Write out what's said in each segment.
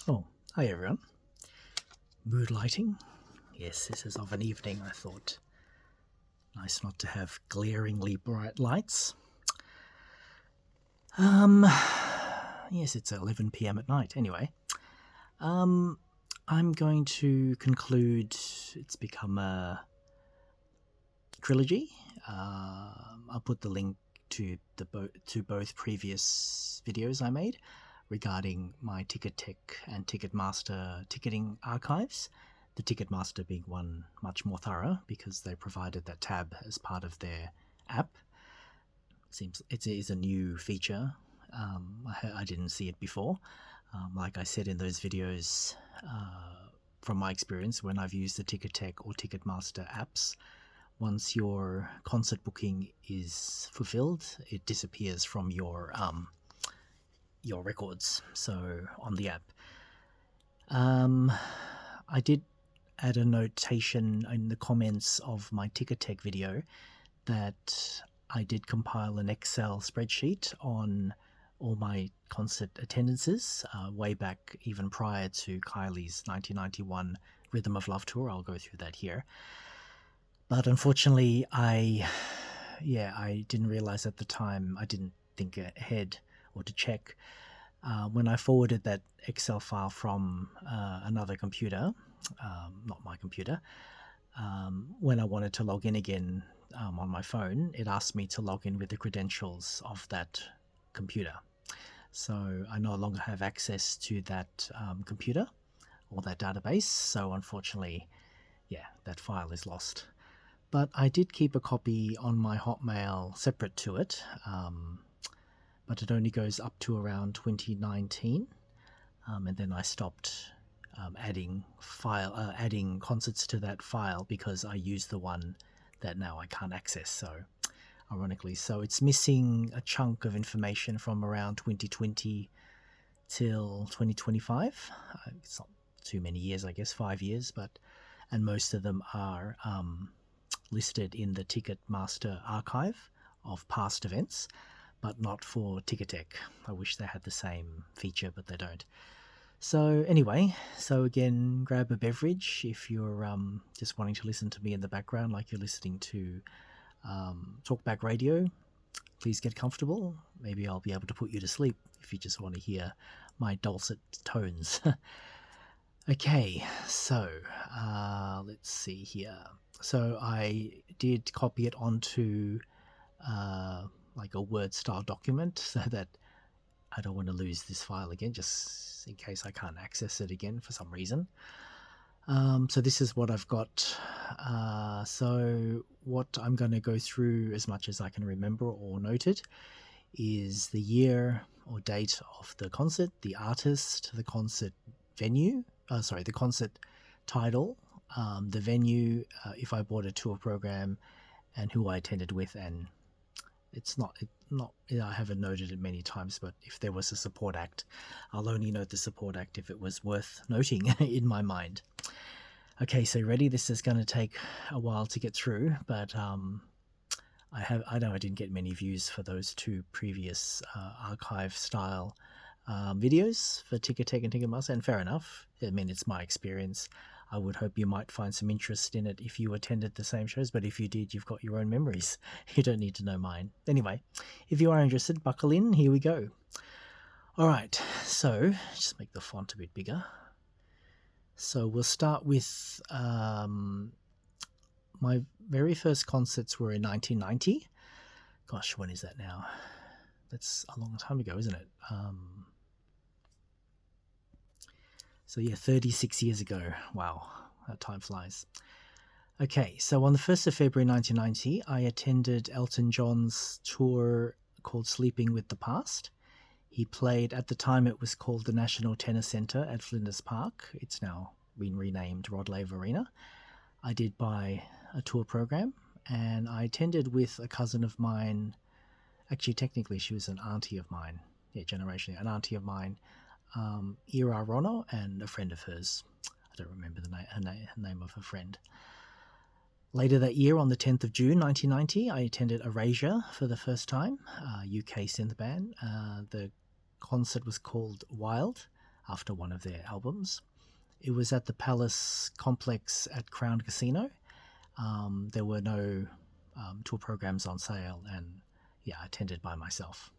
Oh, hi everyone. Mood lighting. Yes, this is of an evening, I thought. Nice not to have glaringly bright lights. Yes, it's 11 p.m. at night. Anyway, I'm going to conclude. It's become a trilogy. I'll put the link to both previous videos I made regarding my Ticketek and Ticketmaster ticketing archives. The Ticketmaster being one much more thorough because they provided that tab as part of their app. Seems it is a new feature. I didn't see it before. Like I said in those videos, from my experience when I've used the Ticketek or Ticketmaster apps, once your concert booking is fulfilled, it disappears from your records. So on the app, I did add a notation in the comments of my Ticketek video that I did compile an Excel spreadsheet on all my concert attendances way back even prior to Kylie's 1991 Rhythm of Love tour. I'll go through that here. But unfortunately, I didn't realize at the time, I didn't think ahead or to check. When I forwarded that Excel file from another computer, not my computer, when I wanted to log in again on my phone, it asked me to log in with the credentials of that computer. So I no longer have access to that computer or that database. So unfortunately, that file is lost. But I did keep a copy on my Hotmail separate to it, but it only goes up to around 2019, and then I stopped adding concerts to that file because I used the one that now I can't access. So ironically, it's missing a chunk of information from around 2020 till 2025. It's not too many years, I guess, 5 years, and most of them are listed in the Ticketmaster archive of past events, but not for Ticketek. I wish they had the same feature, but they don't. So anyway, again, grab a beverage if you're just wanting to listen to me in the background like you're listening to Talkback Radio. Please get comfortable. Maybe I'll be able to put you to sleep if you just want to hear my dulcet tones. Okay, so let's see here. So I did copy it onto like a Word style document so that I don't want to lose this file again, just in case I can't access it again for some reason. So this is what I've got. So what I'm going to go through as much as I can remember or noted is the year or date of the concert, the artist, the concert venue, the concert title, the venue, if I bought a tour program, and who I attended with. And it's not I haven't noted it many times, but if there was a support act, I'll only note the support act if it was worth noting in my mind. Okay, so ready? This is going to take a while to get through, but I know I didn't get many views for those two previous archive style videos for Ticketek and Ticketmaster, and fair enough. I mean, it's my experience. I would hope you might find some interest in it if you attended the same shows, but if you did, you've got your own memories. You don't need to know mine. Anyway, if you are interested, buckle in. Here we go. All right, so just make the font a bit bigger. So we'll start with my very first concerts were in 1990. Gosh, when is that now? That's a long time ago, isn't it? 36 years ago. Wow, that time flies. Okay, so on the 1st of February 1990, I attended Elton John's tour called Sleeping with the Past. He played, at the time it was called the National Tennis Centre at Flinders Park. It's now been renamed Rod Laver Arena. I did buy a tour program, and I attended with a cousin of mine. Actually, technically, she was an auntie of mine. Yeah, generationally, an auntie of mine. Ira Rono and a friend of hers. I don't remember her name of her friend. Later that year, on the 10th of June 1990, I attended Erasure for the first time, UK synth band. The concert was called Wild. after one of their albums. It was at the Palace Complex at Crown Casino. There were no tour programs on sale, and yeah, I attended by myself.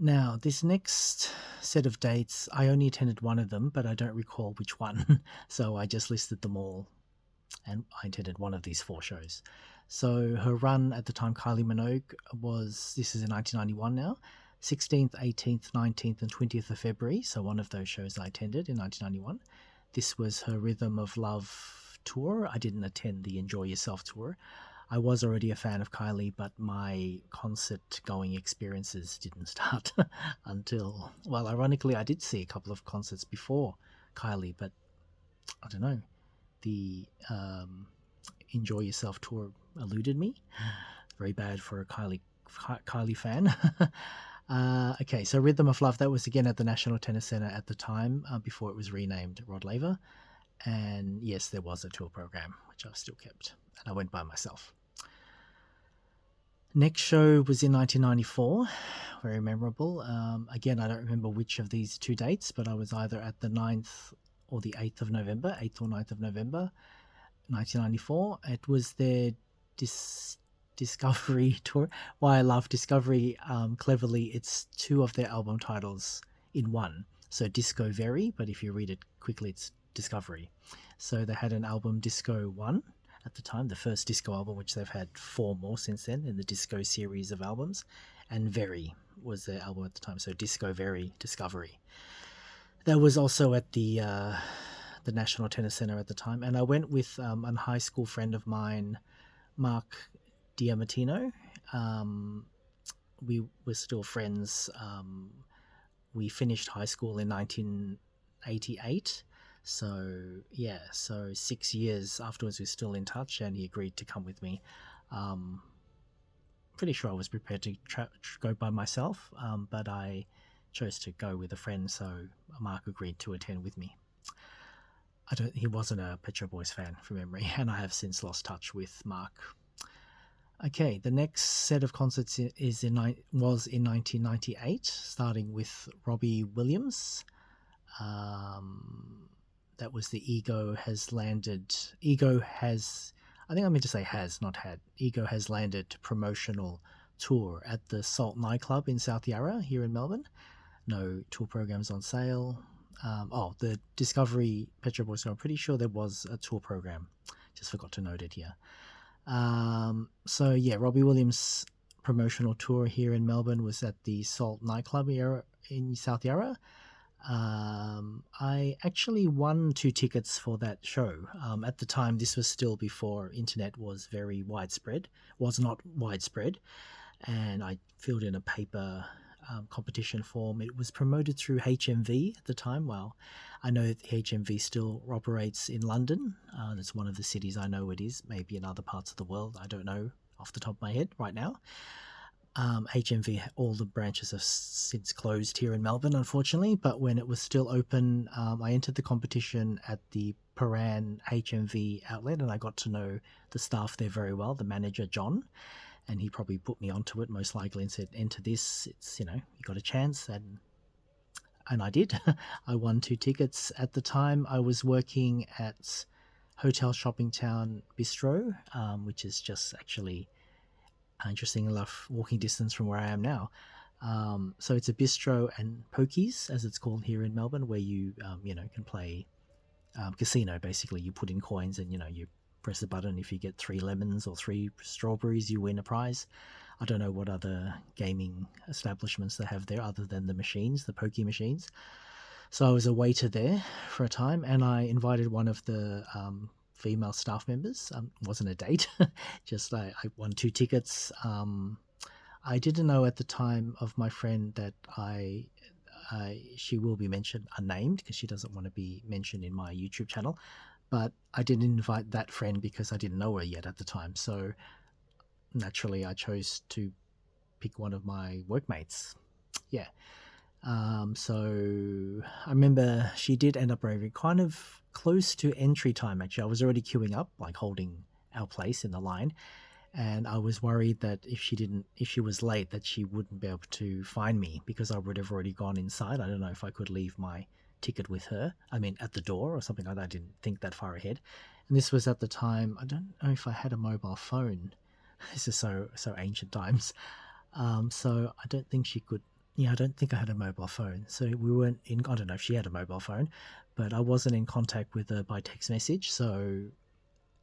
Now, this next set of dates, I only attended one of them, but I don't recall which one. So I just listed them all, and I attended one of these 4 shows. So her run at the time, Kylie Minogue, this is in 1991 now, 16th, 18th, 19th, and 20th of February. So one of those shows I attended in 1991. This was her Rhythm of Love tour. I didn't attend the Enjoy Yourself tour. I was already a fan of Kylie, but my concert-going experiences didn't start until... Well, ironically, I did see a couple of concerts before Kylie, but I don't know. The Enjoy Yourself tour eluded me. Very bad for a Kylie fan. Okay, so Rhythm of Love, that was again at the National Tennis Centre at the time, before it was renamed Rod Laver. And yes, there was a tour program, which I've still kept, and I went by myself. Next show was in 1994, very memorable. Again, I don't remember which of these 2 dates, but I was either at the 9th or the 8th of November, 8th or 9th of November, 1994. It was their Discovery tour. Why I love Discovery, cleverly, it's 2 of their album titles in one. So Disco Very, but if you read it quickly, it's Discovery. So they had an album, Disco 1, at the time, the first disco album, which they've had 4 more since then in the disco series of albums, and Very was their album at the time. So Disco Very, Discovery. That was also at the National Tennis Centre at the time, and I went with a high school friend of mine, Mark Diamatino. We were still friends. We finished high school in 1988. So, yeah, 6 years afterwards, we're still in touch, and he agreed to come with me. Pretty sure I was prepared to go by myself, but I chose to go with a friend, so Mark agreed to attend with me. He wasn't a Pet Shop Boys fan from memory, and I have since lost touch with Mark. Okay, the next set of concerts was in 1998, starting with Robbie Williams. That was the Ego Has Landed promotional tour at the Salt nightclub in South Yarra here in Melbourne. No tour programs on sale. The Discovery Pet Shop Boys, so I'm pretty sure there was a tour program. Just forgot to note it here. Robbie Williams' promotional tour here in Melbourne was at the Salt nightclub here in South Yarra. I actually won 2 tickets for that show. At the time, this was still before internet was not widespread, and I filled in a paper competition form. It was promoted through HMV at the time. Well, I know that HMV still operates in London. That's one of the cities I know it is, maybe in other parts of the world. I don't know off the top of my head right now. HMV, all the branches have since closed here in Melbourne, unfortunately, but when it was still open, I entered the competition at the Paran HMV outlet, and I got to know the staff there very well, the manager, John, and he probably put me onto it most likely and said, enter this, it's, you got a chance, and I did. I won 2 tickets. At the time, I was working at Hotel Shopping Town Bistro, which is just actually... interesting enough, walking distance from where I am now. So it's a bistro and pokies, as it's called here in Melbourne, where you can play casino. Basically, you put in coins and you press a button. If you get 3 lemons or 3 strawberries, you win a prize. I don't know what other gaming establishments they have there other than the machines, the pokey machines. So I was a waiter there for a time, and I invited one of the female staff members. Wasn't a date, just I won 2 tickets. I didn't know at the time of my friend that she will be mentioned unnamed because she doesn't want to be mentioned in my YouTube channel, but I didn't invite that friend because I didn't know her yet at the time. So naturally I chose to pick one of my workmates. Yeah. So I remember she did end up arriving kind of close to entry time. Actually, I was already queuing up, like holding our place in the line, and I was worried that if she was late, that she wouldn't be able to find me because I would have already gone inside. I don't know if I could leave my ticket with her. I mean, at the door or something like that. I didn't think that far ahead. And this was at the time, I don't know if I had a mobile phone. This is so ancient times. So I don't think she could. Yeah, I don't think I had a mobile phone. So we weren't in. I don't know if she had a mobile phone, but I wasn't in contact with her by text message. So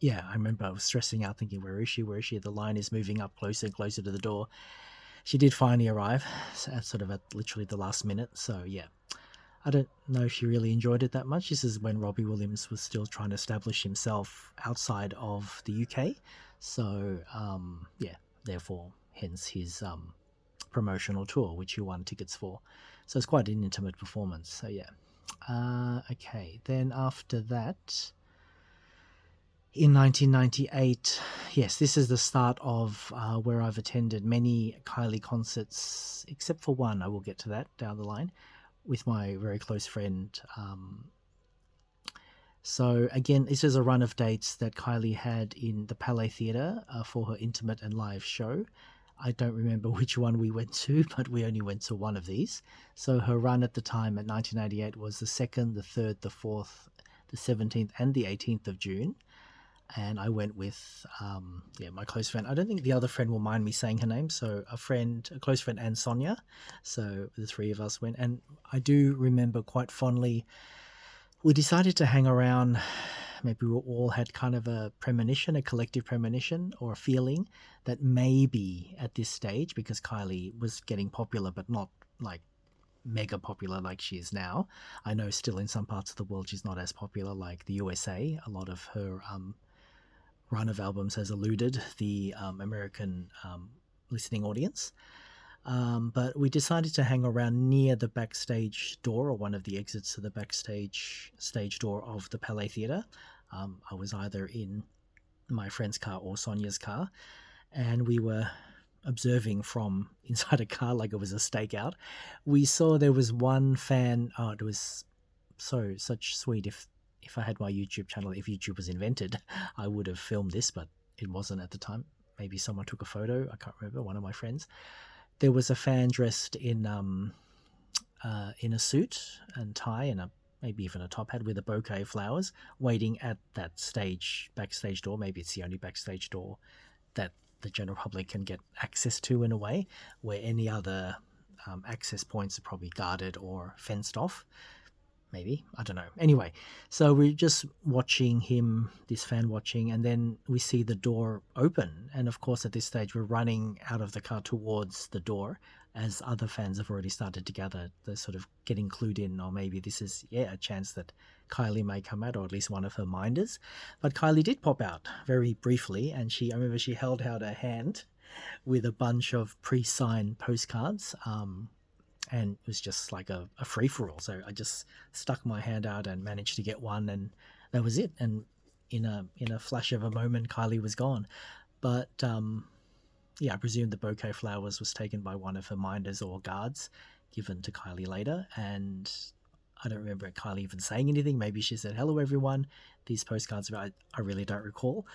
yeah, I remember I was stressing out, thinking, "Where is she? Where is she?" The line is moving up closer and closer to the door. She did finally arrive, at literally the last minute. So yeah, I don't know if she really enjoyed it that much. This is when Robbie Williams was still trying to establish himself outside of the UK. So yeah, therefore, hence his promotional tour, which he won tickets for. So it's quite an intimate performance. So yeah. Okay, then after that, in 1998, yes, this is the start of where I've attended many Kylie concerts, except for one. I will get to that down the line, with my very close friend. So again, this is a run of dates that Kylie had in the Palais Theatre for her intimate and live show. I don't remember which one we went to, but we only went to one of these. So her run at the time at 1988 was the 2nd, the 3rd, the 4th, the 17th, and the 18th of June. And I went with my close friend. I don't think the other friend will mind me saying her name. So a close friend, and Sonia. So the three of us went. And I do remember quite fondly, we decided to hang around. Maybe we all had kind of a premonition, a collective premonition or a feeling that maybe at this stage, because Kylie was getting popular, but not like mega popular like she is now. I know still in some parts of the world she's not as popular like the USA. A lot of her run of albums has eluded the American listening audience. But we decided to hang around near the backstage door, or one of the exits to the backstage stage door of the Palais Theatre. I was either in my friend's car or Sonia's car, and we were observing from inside a car like it was a stakeout. We saw there was one fan. Oh, it was such sweet. If I had my YouTube channel, if YouTube was invented, I would have filmed this, but it wasn't at the time. Maybe someone took a photo. I can't remember. One of my friends. There was a fan dressed in a suit and tie and maybe even a top hat with a bouquet of flowers, waiting at that backstage door. Maybe it's the only backstage door that the general public can get access to, in a way, where any other access points are probably guarded or fenced off. Maybe, I don't know. Anyway, so we're just watching him, this fan watching, and then we see the door open. And of course, at this stage, we're running out of the car towards the door, as other fans have already started to gather. They're sort of getting clued in, or maybe this is, a chance that Kylie may come out, or at least one of her minders. But Kylie did pop out very briefly, and I remember she held out her hand with a bunch of pre-signed postcards. And it was just like a free-for-all. So I just stuck my hand out and managed to get one, and that was it. And in a flash of a moment, Kylie was gone. But I presume the bouquet of flowers was taken by one of her minders or guards, given to Kylie later. And I don't remember Kylie even saying anything. Maybe she said, "Hello, everyone. These postcards," I really don't recall.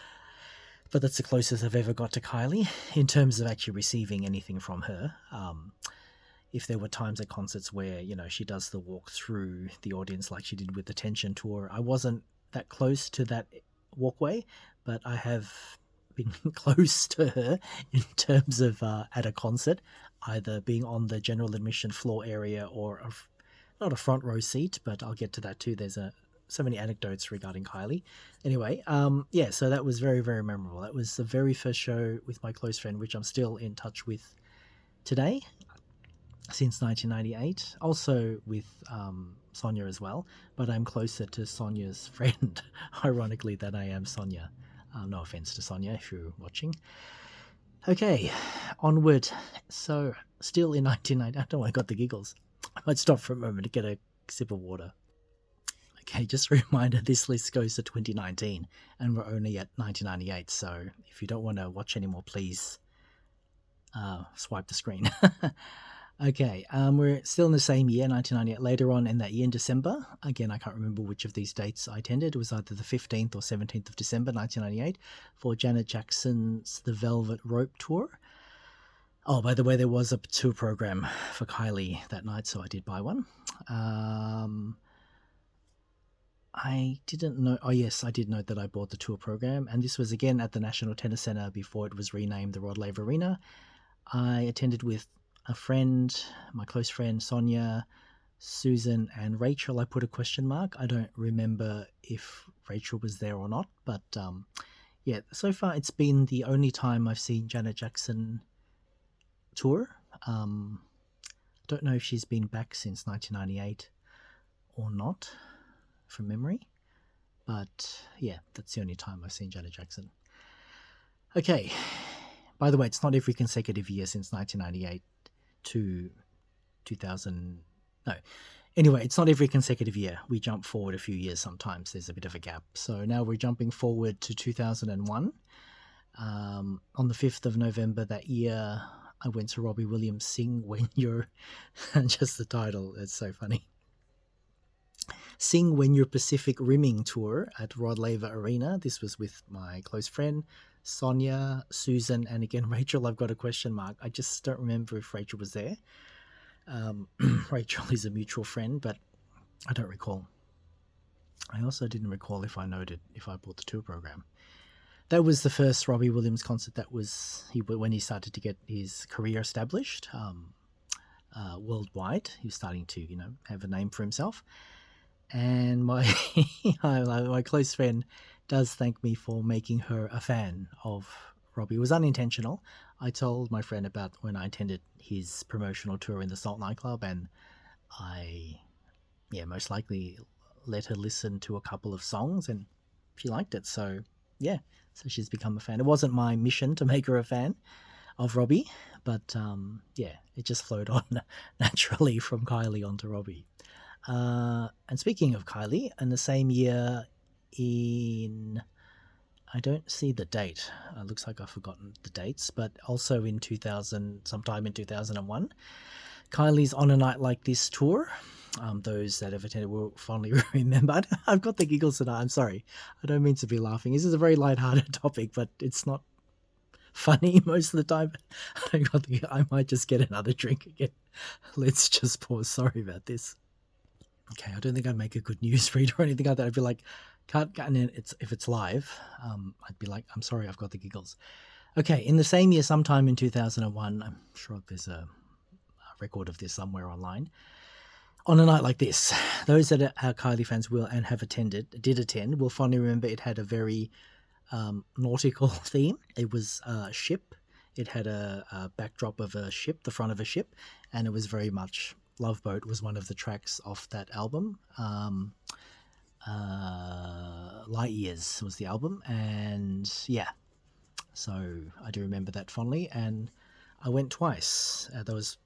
But that's the closest I've ever got to Kylie in terms of actually receiving anything from her. If there were times at concerts where, she does the walk through the audience like she did with the Tension tour, I wasn't that close to that walkway, but I have been close to her in terms of at a concert, either being on the general admission floor area or not a front row seat, but I'll get to that too. There's so many anecdotes regarding Kylie. Anyway, so that was very, very memorable. That was the very first show with my close friend, which I'm still in touch with today, since 1998, also with Sonia as well, but I'm closer to Sonia's friend, ironically, than I am Sonia. No offense to Sonia if you're watching. Okay, onward. So, still in 1990, I don't know, I got the giggles. I might stop for a moment to get a sip of water. Okay, just a reminder, this list goes to 2019, and we're only at 1998, so if you don't want to watch anymore, please swipe the screen. Okay, we're still in the same year, 1998. Later on in that year, in December, again, I can't remember which of these dates I attended. It was either the 15th or 17th of December, 1998, for Janet Jackson's The Velvet Rope Tour. Oh, by the way, there was a tour program for Kylie that night, so I did buy one. I didn't know. Oh, yes, I did note that I bought the tour program, and this was again at the National Tennis Centre before it was renamed the Rod Laver Arena. I attended with a friend, my close friend Sonia, Susan, and Rachel. I put a question mark. I don't remember if Rachel was there or not, but yeah, so far it's been the only time I've seen Janet Jackson tour. Don't know if she's been back since 1998 or not, from memory. But yeah, that's the only time I've seen Janet Jackson. Okay. By the way, it's not every consecutive year since 1998 to 2000. No. Anyway, it's not every consecutive year. We jump forward a few years sometimes. There's a bit of a gap. So now we're jumping forward to 2001. On the 5th of November that year, I went to Robbie Williams' Sing When You're... just the title, it's so funny. Sing When You're Pacific Rimming Tour at Rod Laver Arena. This was with my close friend, Sonia, Susan, and again, Rachel. I've got a question mark. I just don't remember if Rachel was there. Rachel is a mutual friend, but I don't recall. I also didn't recall if I bought the tour program. That was the first Robbie Williams concert that was when he started to get his career established worldwide. He was starting to, have a name for himself. And my my close friend does thank me for making her a fan of Robbie. It was unintentional. I told my friend about when I attended his promotional tour in the Salt nightclub, and I, most likely let her listen to a couple of songs, and she liked it. So, so she's become a fan. It wasn't my mission to make her a fan of Robbie, but it just flowed on naturally from Kylie onto Robbie. And speaking of Kylie, in the same year I don't see the date. It looks like I've forgotten the dates, but also in sometime in 2001, Kylie's On a Night Like This tour. Those that have attended will fondly remember. I've got the giggles tonight. I'm sorry. I don't mean to be laughing. This is a very lighthearted topic, but it's not funny most of the time. I might just get another drink again. Let's just pause. Sorry about this. Okay, I don't think I'd make a good news read or anything like that. I'd be like, if it's live, I'd be like, I'm sorry, I've got the giggles. Okay, in the same year, sometime in 2001, I'm sure there's a record of this somewhere online. On a night like this, those that are Kylie fans will and did attend, will fondly remember it had a very nautical theme. It was a ship. It had a backdrop of a ship, the front of a ship, and it was very much... Love Boat was one of the tracks off that album. Light Years was the album, and so I do remember that fondly, and I went twice. That was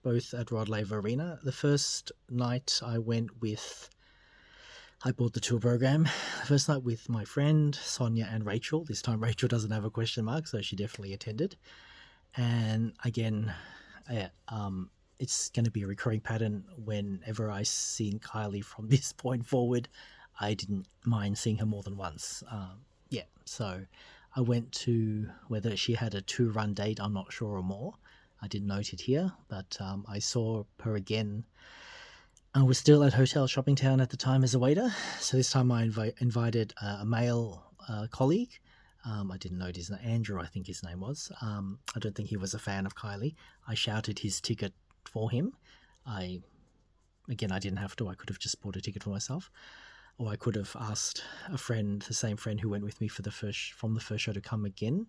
both at Rod Laver Arena. The first night I bought the tour program. The first night with my friend Sonia and Rachel. This time Rachel doesn't have a question mark, so she definitely attended. And again, it's going to be a recurring pattern whenever I seen Kylie from this point forward. I didn't mind seeing her more than once. So I went to, whether she had a 2-run date, I'm not sure, or more. I didn't note it here, but I saw her again. I was still at Hotel Shoppingtown at the time as a waiter. So this time I invited a male colleague. I didn't note his name. Andrew, I think his name was. I don't think he was a fan of Kylie. I shouted his ticket for him. I didn't have to. I could have just bought a ticket for myself, or I could have asked a friend, the same friend who went with me from the first show, to come again.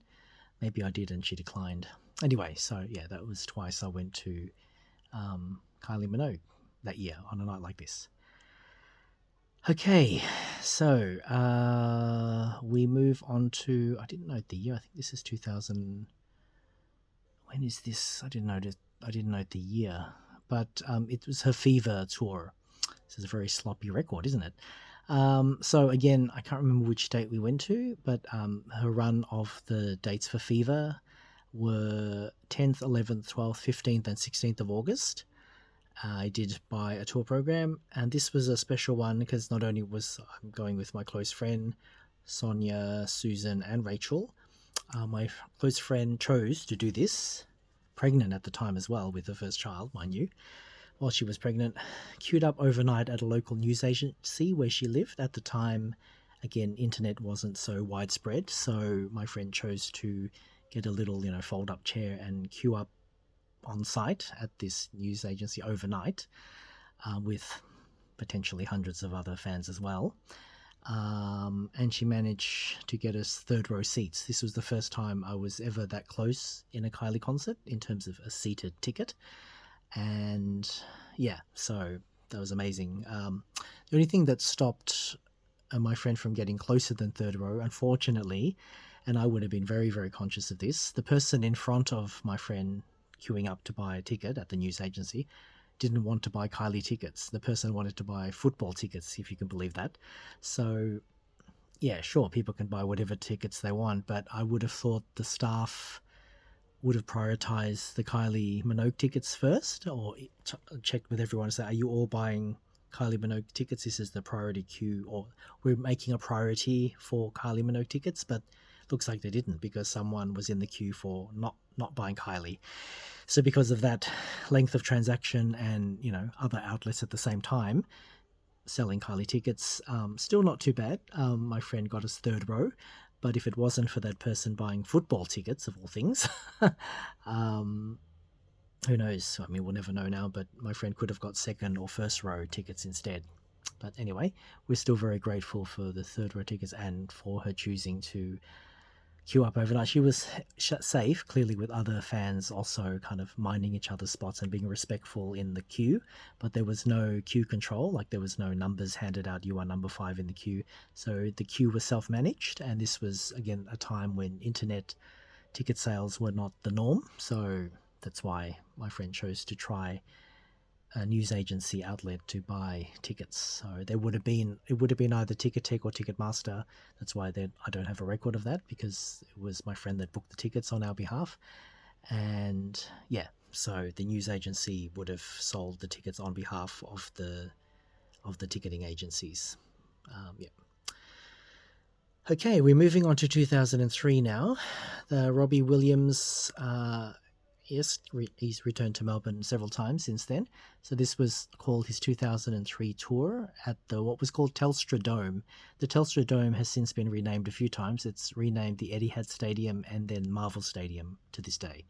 Maybe I did, and she declined. Anyway, so that was twice I went to Kylie Minogue that year on a night like this. Okay, so we move on to, I didn't note the year. I think this is 2000. When is this? I didn't note the year, but it was her Fever tour. This is a very sloppy record, isn't it? So again, I can't remember which date we went to, but her run of the dates for Fever were 10th, 11th, 12th, 15th, and 16th of August. I did buy a tour program, and this was a special one because not only was I'm going with my close friend Sonia, Susan, and Rachel. My close friend chose to do this, pregnant at the time as well with her first child, mind you. While she was pregnant, queued up overnight at a local news agency where she lived. At the time, again, internet wasn't so widespread, so my friend chose to get a little, fold-up chair and queue up on site at this news agency overnight, with potentially hundreds of other fans as well. And she managed to get us third row seats. This was the first time I was ever that close in a Kylie concert in terms of a seated ticket. And yeah, so that was amazing. The only thing that stopped my friend from getting closer than third row, unfortunately, and I would have been very, very conscious of this, the person in front of my friend queuing up to buy a ticket at the news agency didn't want to buy Kylie tickets. The person wanted to buy football tickets, if you can believe that. So yeah, sure, people can buy whatever tickets they want, but I would have thought the staff would have prioritized the Kylie Minogue tickets first, or checked with everyone and say, are you all buying Kylie Minogue tickets? This is the priority queue, or we're making a priority for Kylie Minogue tickets. But looks like they didn't, because someone was in the queue for not buying Kylie. So because of that length of transaction and, other outlets at the same time selling Kylie tickets, still not too bad. My friend got us third row, but if it wasn't for that person buying football tickets, of all things, who knows? I mean, we'll never know now, but my friend could have got second or first row tickets instead. But anyway, we're still very grateful for the third row tickets and for her choosing to queue up overnight. She was safe, clearly, with other fans also kind of minding each other's spots and being respectful in the queue, but there was no queue control, like there was no numbers handed out, you are number 5 in the queue. So the queue was self-managed, and this was, again, a time when internet ticket sales were not the norm, so that's why my friend chose to try a news agency outlet to buy tickets. So it would have been either Ticketek or Ticketmaster. That's why I don't have a record of that, because it was my friend that booked the tickets on our behalf. And yeah, so the news agency would have sold the tickets on behalf of the ticketing agencies. Yeah. Okay, we're moving on to 2003 now. The Robbie Williams, yes, he's returned to Melbourne several times since then. So this was called his 2003 tour at what was called Telstra Dome. The Telstra Dome has since been renamed a few times. It's renamed the Etihad Stadium and then Marvel Stadium to this day.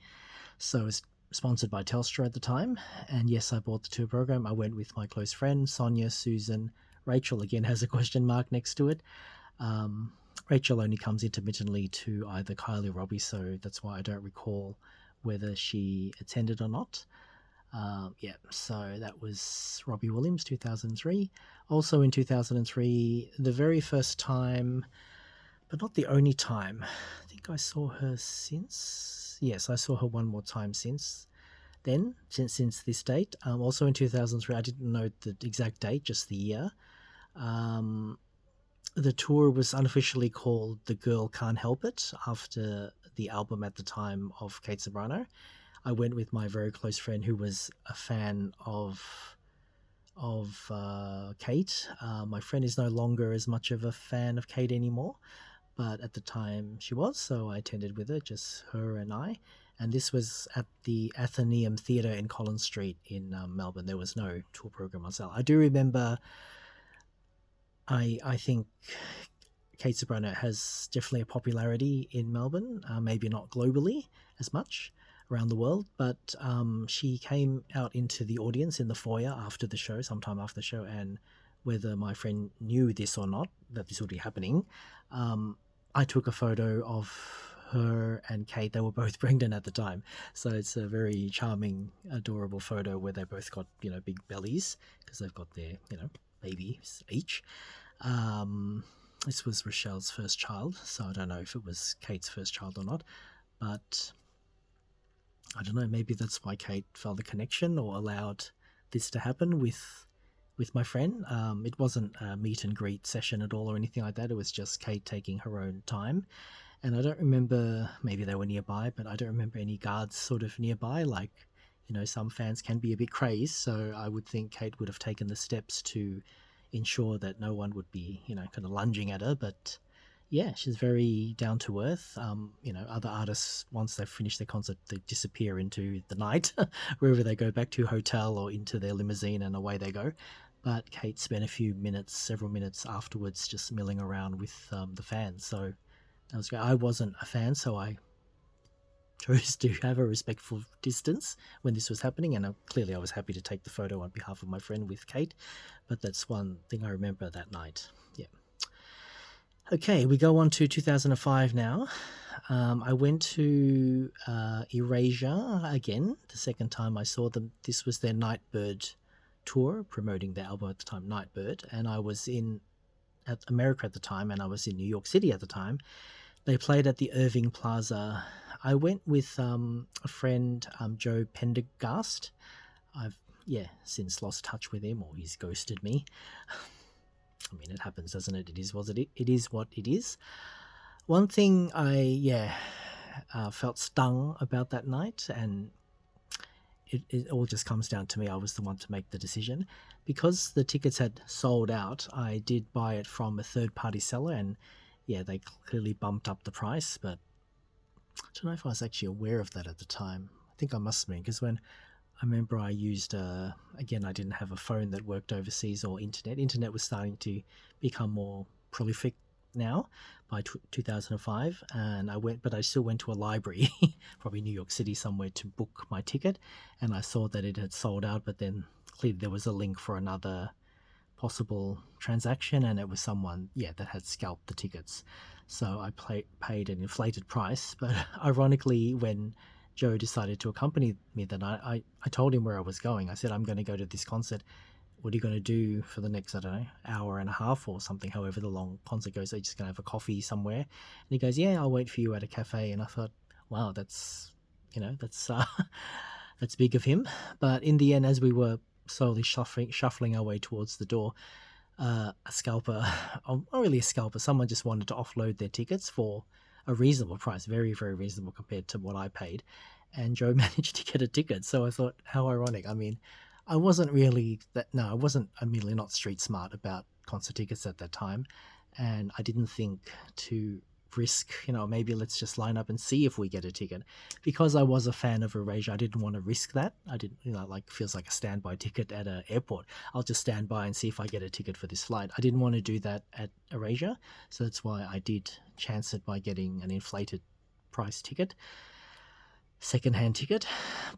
So it's sponsored by Telstra at the time. And yes, I bought the tour program. I went with my close friend, Sonia, Susan. Rachel, again, has a question mark next to it. Rachel only comes intermittently to either Kylie or Robbie, so that's why I don't recall whether she attended or not. Yeah, so that was Robbie Williams, 2003. Also in 2003, the very first time, but not the only time, I think I saw her since. Yes, I saw her one more time since then, since this date. Also in 2003, I didn't know the exact date, just the year. The tour was unofficially called The Girl Can't Help It, after the album at the time of Kate Ceberano. I went with my very close friend who was a fan of Kate. My friend is no longer as much of a fan of Kate anymore, but at the time she was, so I attended with her, just her and I. And this was at the Athenaeum Theatre in Collins Street in Melbourne. There was no tour program on sale. I do remember, I think Kate Ceberano has definitely a popularity in Melbourne, maybe not globally as much around the world, but she came out into the audience in the foyer after the show, sometime after the show, and whether my friend knew this or not, that this would be happening, I took a photo of her and Kate. They were both pregnant at the time, so it's a very charming, adorable photo where they both got, big bellies, because they've got their, babies each. This was Rochelle's first child, so I don't know if it was Kate's first child or not, but I don't know, maybe that's why Kate felt a connection or allowed this to happen with my friend. It wasn't a meet and greet session at all or anything like that. It was just Kate taking her own time. And I don't remember, maybe they were nearby, but I don't remember any guards sort of nearby. Like, some fans can be a bit crazed, so I would think Kate would have taken the steps to ensure that no one would be, kind of lunging at her. But yeah, she's very down to earth. Other artists, once they've finished their concert, they disappear into the night, wherever they go, back to a hotel or into their limousine, and away they go. But Kate spent several minutes afterwards, just milling around with the fans. So that was great. I wasn't a fan, so I chose to have a respectful distance when this was happening, and clearly I was happy to take the photo on behalf of my friend with Kate. But that's one thing I remember that night. Yeah. Okay, we go on to 2005 now. I went to Erasure again, the second time I saw them. This was their Nightbird tour, promoting their album at the time, Nightbird, and I was in America at the time, and I was in New York City at the time. They played at the Irving Plaza. I went with a friend, Joe Pendergast. I've since lost touch with him, or he's ghosted me. I mean, it happens, doesn't it? It is what it is. One thing I felt stung about that night, and it all just comes down to me. I was the one to make the decision. Because the tickets had sold out, I did buy it from a third-party seller, and they clearly bumped up the price, but I don't know if I was actually aware of that at the time. I think I must have been, because when I remember I used, again, I didn't have a phone that worked overseas or internet. Internet was starting to become more prolific now by 2005, and but I still went to a library, probably New York City somewhere, to book my ticket, and I saw that it had sold out, but then clearly there was a link for another possible transaction, and it was someone that had scalped the tickets. So I paid an inflated price, but ironically, when Joe decided to accompany me that night, I told him where I was going. I said, I'm going to go to this concert. What are you going to do for the next, I don't know, hour and a half or something, however the long concert goes? Are you just going to have a coffee somewhere? And he goes, yeah, I'll wait for you at a cafe. And I thought, wow, that's that's big of him. But in the end, as we were slowly shuffling our way towards the door, a scalper, not really a scalper, someone just wanted to offload their tickets for a reasonable price, very, very reasonable compared to what I paid. And Joe managed to get a ticket. So I thought, how ironic. I mean, I wasn't immediately not street smart about concert tickets at that time. And I didn't think to risk, maybe let's just line up and see if we get a ticket. Because I was a fan of Erasure, I didn't want to risk that. I didn't, feels like a standby ticket at an airport. I'll just stand by and see if I get a ticket for this flight. I didn't want to do that at Erasure. So that's why I did chance it by getting an inflated price ticket, secondhand ticket.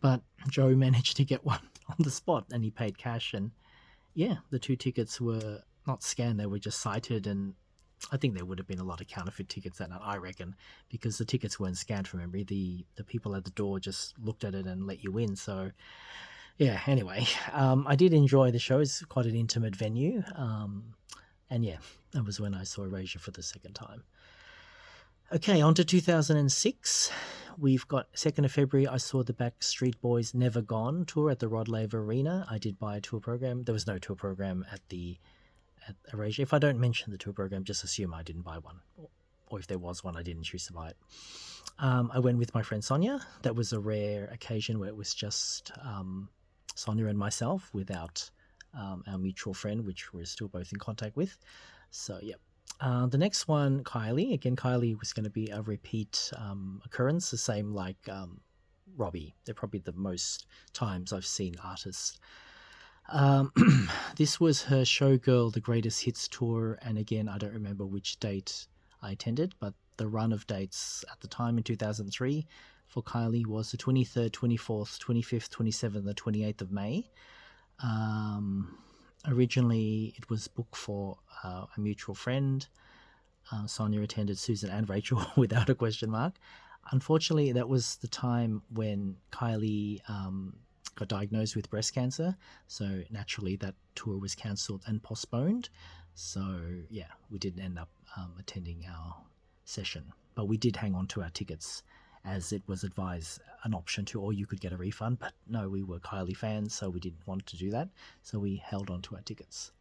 But Joe managed to get one on the spot, and he paid cash. And the two tickets were not scanned, they were just cited, and I think there would have been a lot of counterfeit tickets that night, I reckon, because the tickets weren't scanned from memory. The people at the door just looked at it and let you in. So, anyway, I did enjoy the show. It's quite an intimate venue. And that was when I saw Erasure for the second time. Okay, on to 2006. We've got 2nd of February, I saw the Backstreet Boys Never Gone tour at the Rod Laver Arena. I did buy a tour program. There was no tour program at Erasure. If I don't mention the tour program, just assume I didn't buy one. Or if there was one, I didn't choose to buy it. I went with my friend Sonia. That was a rare occasion where it was just Sonia and myself without our mutual friend, which we're still both in contact with. So, the next one, Kylie. Again, Kylie was going to be a repeat occurrence, the same like Robbie. They're probably the most times I've seen artists. This was her Showgirl, The Greatest Hits tour, and again, I don't remember which date I attended, but the run of dates at the time in 2003 for Kylie was the 23rd, 24th, 25th, 27th, and the 28th of May. Originally, it was booked for a mutual friend. Sonia attended, Susan and Rachel, without a question mark. Unfortunately, that was the time when Kylie got diagnosed with breast cancer. So naturally, that tour was cancelled and postponed. So, we didn't end up attending our session. But we did hang on to our tickets, as it was advised an option to, or you could get a refund. But no, we were Kylie fans, so we didn't want to do that. So we held on to our tickets.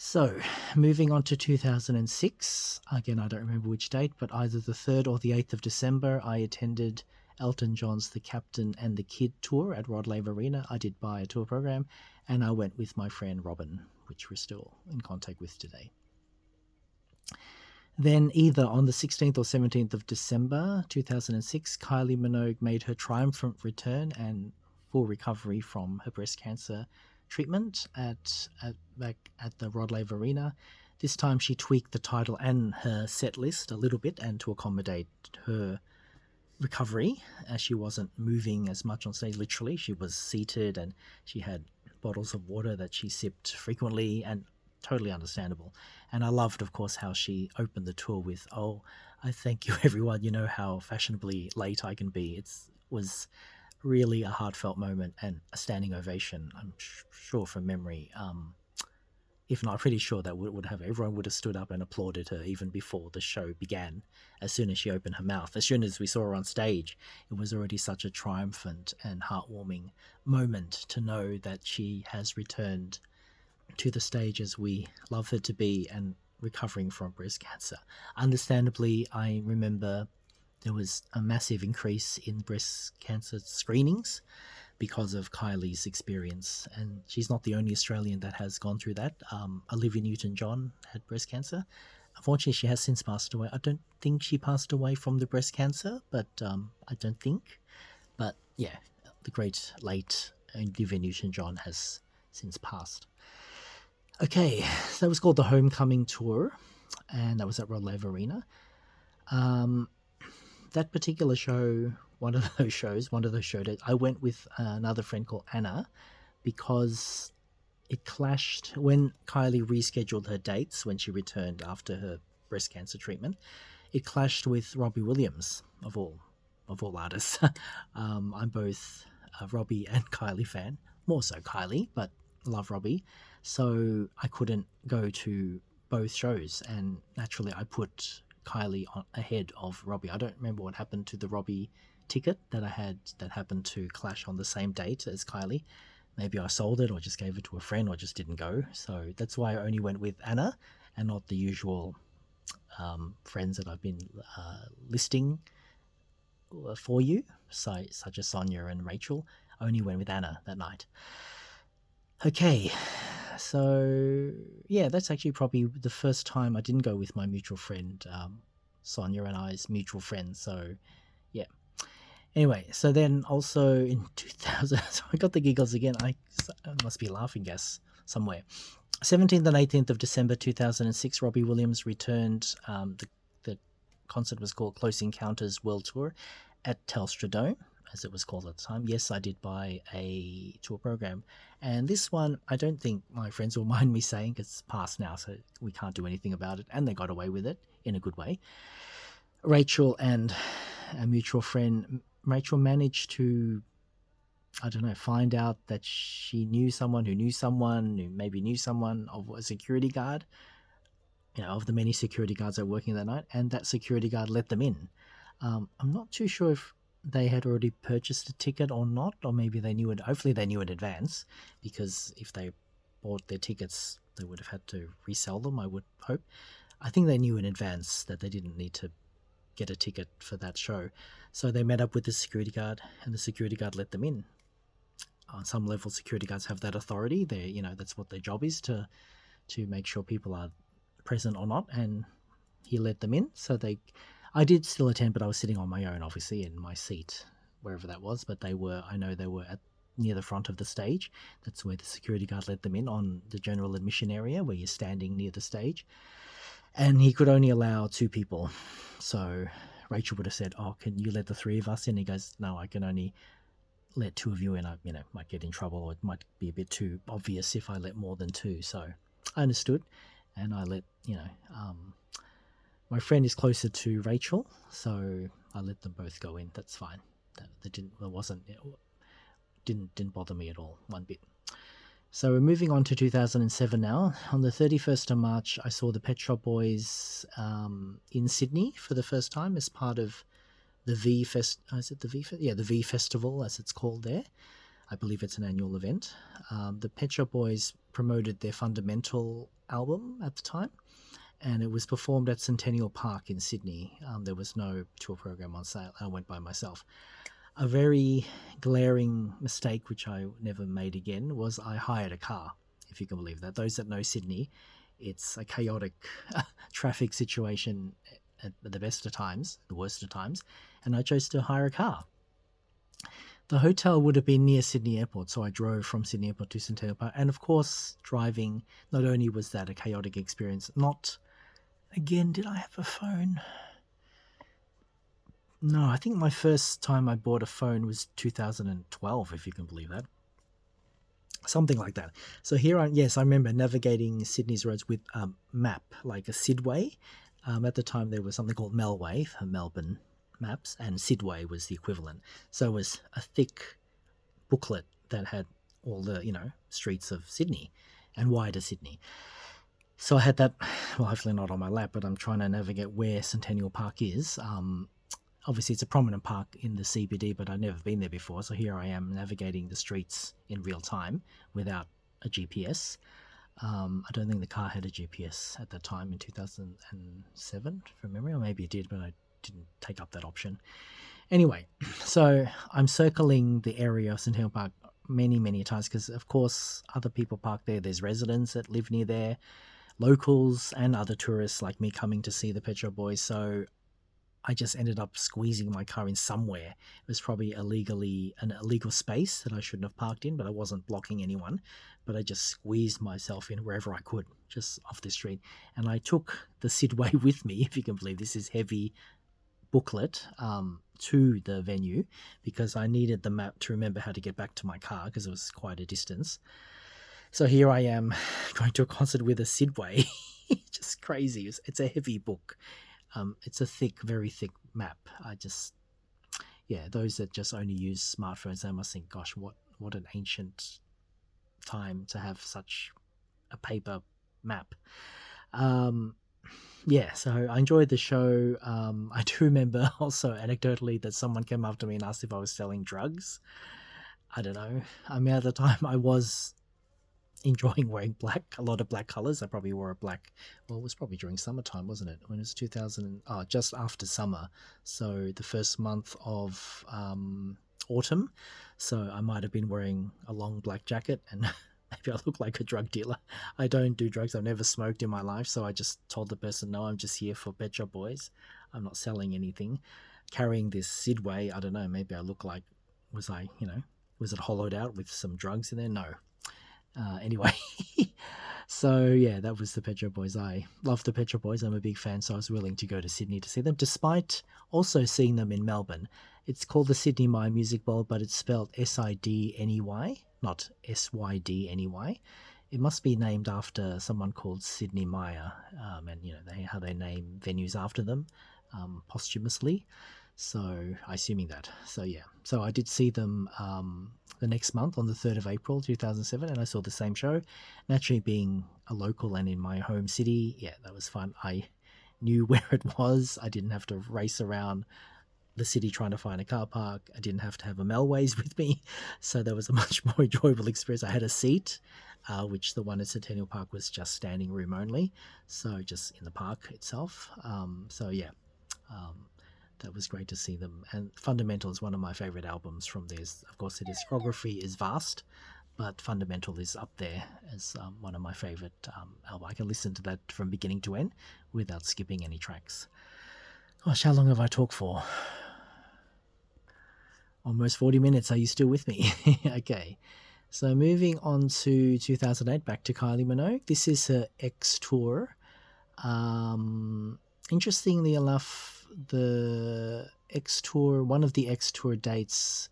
So, moving on to 2006, again, I don't remember which date, but either the 3rd or the 8th of December, I attended Elton John's The Captain and the Kid tour at Rod Laver Arena. I did buy a tour program, and I went with my friend Robin, which we're still in contact with today. Then, either on the 16th or 17th of December 2006, Kylie Minogue made her triumphant return and full recovery from her breast cancer treatment back at the Rod Laver Arena. This time she tweaked the title and her set list a little bit and to accommodate her recovery, as she wasn't moving as much on stage. Literally, she was seated and she had bottles of water that she sipped frequently, and totally understandable. And I loved, of course, how she opened the tour with, "Oh, I thank you, everyone. You know how fashionably late I can be." It was really a heartfelt moment and a standing ovation. I'm sure from memory. If not, pretty sure that everyone would have stood up and applauded her even before the show began. As soon as she opened her mouth, as soon as we saw her on stage, it was already such a triumphant and heartwarming moment to know that she has returned to the stage as we love her to be and recovering from breast cancer. Understandably, I remember there was a massive increase in breast cancer screenings because of Kylie's experience, and she's not the only Australian that has gone through that. Olivia Newton-John had breast cancer. Unfortunately, she has since passed away. I don't think she passed away from the breast cancer, but I don't think. But yeah, the great late Olivia Newton-John has since passed. Okay, so that was called the Homecoming Tour, and that was at Rod Laver Arena. That particular show, one of those shows, I went with another friend called Anna because it clashed when Kylie rescheduled her dates when she returned after her breast cancer treatment. It clashed with Robbie Williams, of all artists. I'm both a Robbie and Kylie fan, more so Kylie, but love Robbie. So I couldn't go to both shows, and naturally I put Kylie ahead of Robbie. I don't remember what happened to the Robbie ticket that I had that happened to clash on the same date as Kylie. Maybe I sold it or just gave it to a friend or just didn't go. So that's why I only went with Anna and not the usual friends that I've been listing for you, such as Sonia and Rachel. I only went with Anna that night. Okay, so yeah, that's actually probably the first time I didn't go with my mutual friend, Sonia and I's mutual friend. So yeah. Anyway, so then also in 2000, so I got the giggles again. I must be laughing gas somewhere. 17th and 18th of December 2006, Robbie Williams returned. The concert was called Close Encounters World Tour at Telstra Dome, as it was called at the time. Yes, I did buy a tour program. And this one, I don't think my friends will mind me saying, it's past now, so we can't do anything about it. And they got away with it in a good way. Rachel and a mutual friend, Rachel managed to, I don't know, find out that she knew someone who knew someone who maybe knew someone of a security guard, of the many security guards that were working that night, and that security guard let them in. I'm not too sure if they had already purchased a ticket or not, or maybe they knew it. Hopefully they knew in advance, because if they bought their tickets, they would have had to resell them, I would hope. I think they knew in advance that they didn't need to get a ticket for that show. So they met up with the security guard, and the security guard let them in. On some level, security guards have that authority. That's what their job is, to make sure people are present or not, and he let them in. So I did still attend, but I was sitting on my own, obviously, in my seat, wherever that was. But I know they were near the front of the stage. That's where the security guard let them in, on the general admission area where you're standing near the stage. And he could only allow 2 people. So Rachel would have said, "Oh, can you let the 3 of us in?" He goes, "No, I can only let 2 of you in. I might get in trouble, or it might be a bit too obvious if I let more than 2. So I understood, and I let, my friend is closer to Rachel, so I let them both go in. That's fine. It didn't bother me at all, one bit. So we're moving on to 2007 now. On the 31st of March, I saw the Pet Shop Boys in Sydney for the first time as part of the V Fest. Is it the V Fest? Yeah, the V Festival, as it's called there. I believe it's an annual event. The Pet Shop Boys promoted their Fundamental album at the time, and it was performed at Centennial Park in Sydney. There was no tour program on sale. I went by myself. A very glaring mistake, which I never made again, was I hired a car, if you can believe that. Those that know Sydney, it's a chaotic traffic situation at the best of times, the worst of times, and I chose to hire a car. The hotel would have been near Sydney Airport, so I drove from Sydney Airport to Centennial Park. And of course, driving, not only was that a chaotic experience, again, did I have a phone? No, I think my first time I bought a phone was 2012, if you can believe that. Something like that. So here I remember navigating Sydney's roads with a map, like a Sidway. At the time, there was something called Melway for Melbourne maps, and Sidway was the equivalent. So it was a thick booklet that had all the, streets of Sydney and wider Sydney. So I had that, well, hopefully not on my lap, but I'm trying to navigate where Centennial Park is. Obviously, it's a prominent park in the CBD, but I've never been there before. So here I am navigating the streets in real time without a GPS. I don't think the car had a GPS at that time in 2007 from memory, or maybe it did, but I didn't take up that option. Anyway, so I'm circling the area of Centennial Park many, many times because, of course, other people park there. There's residents that live near there, locals and other tourists like me coming to see the Pet Shop Boys. So I just ended up squeezing my car in somewhere. It was probably an illegal space that I shouldn't have parked in, but I wasn't blocking anyone. But I just squeezed myself in wherever I could, just off the street. And I took the Sidway with me, if you can believe this is heavy booklet, to the venue because I needed the map to remember how to get back to my car because it was quite a distance. So here I am going to a concert with a Sidway. Just crazy. It's a heavy book. It's a very thick map. Those that just only use smartphones, they must think, gosh, what an ancient time to have such a paper map. So I enjoyed the show. I do remember also anecdotally that someone came up to me and asked if I was selling drugs. I don't know. I mean, at the time I was enjoying wearing black, a lot of black colors. I probably wore a black, well, it was probably during summertime, wasn't it? When it was just after summer. So the first month of autumn. So I might have been wearing a long black jacket and maybe I look like a drug dealer. I don't do drugs. I've never smoked in my life. So I just told the person, no, I'm just here for Pet Shop Boys. I'm not selling anything. Carrying this Sidway, I don't know, maybe I look like, was it hollowed out with some drugs in there? No. Anyway, so yeah, that was the Pet Shop Boys. I love the Pet Shop Boys. I'm a big fan, so I was willing to go to Sydney to see them, despite also seeing them in Melbourne. It's called the Sydney Myer Music Bowl, but it's spelled Sidney, not Sydney. It must be named after someone called Sidney Myer, and how they name venues after them posthumously. So I assuming that. So yeah, so I did see them the next month on the 3rd of April 2007, and I saw the same show. Naturally, being a local and in my home city, yeah, that was fun. I knew where it was. I didn't have to race around the city trying to find a car park. I didn't have to have a Melways with me, so that was a much more enjoyable experience. I had a seat, which the one at Centennial Park was just standing room only, so just in the park itself. That was great to see them. And Fundamental is one of my favorite albums from theirs. Of course, the discography is vast, but Fundamental is up there as one of my favorite albums. I can listen to that from beginning to end without skipping any tracks. Gosh, how long have I talked for? Almost 40 minutes. Are you still with me? Okay. So moving on to 2008, back to Kylie Minogue. This is her X Tour. Interestingly enough, the X Tour, one of the X Tour dates,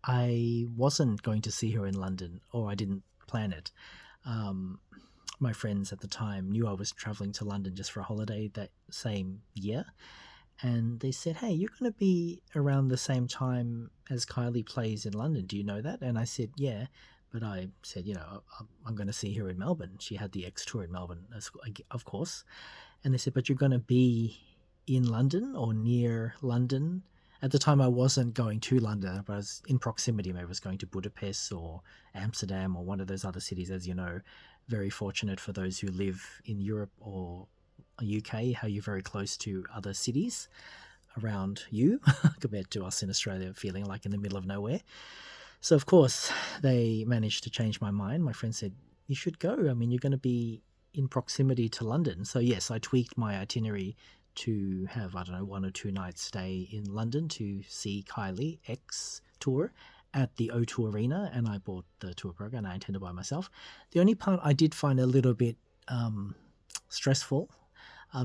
I wasn't going to see her in London, or I didn't plan it. My friends at the time knew I was traveling to London just for a holiday that same year, and they said, hey, you're going to be around the same time as Kylie plays in London. Do you know that? And I said, yeah. But I said, I'm going to see her in Melbourne. She had the X Tour in Melbourne, of course. And they said, but you're going to be in London or near London At the time, I wasn't going to London, but I was in proximity. Maybe I was going to Budapest or Amsterdam or one of those other cities, as you know. Very fortunate for those who live in Europe or UK, how you're very close to other cities around you compared to us in Australia feeling like in the middle of nowhere. So, of course, they managed to change my mind. My friend said, you should go. I mean, you're going to be in proximity to London. So, yes, I tweaked my itinerary to have, I don't know, 1 or 2 nights stay in London to see Kylie X tour at the O2 Arena, and I bought the tour program. I intended by myself. The only part I did find a little bit stressful,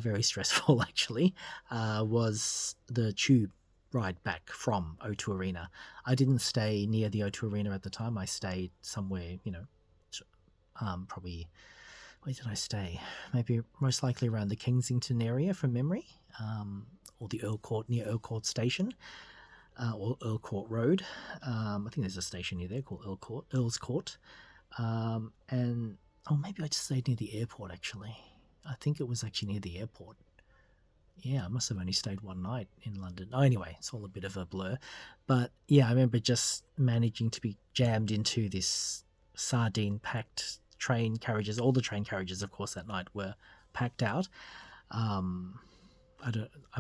very stressful actually, was the tube ride back from O2 Arena. I didn't stay near the O2 Arena at the time. I stayed somewhere, probably, where did I stay? Maybe most likely around the Kensington area from memory, or the Earl Court, near Earl Court Station, or Earl Court Road. I think there's a station near there called Earl's Court. And maybe I just stayed near the airport actually. I think it was actually near the airport. Yeah, I must have only stayed 1 night in London. Oh, anyway, it's all a bit of a blur. But yeah, I remember just managing to be jammed into this sardine-packed train carriages. All the train carriages, of course, that night were packed out. I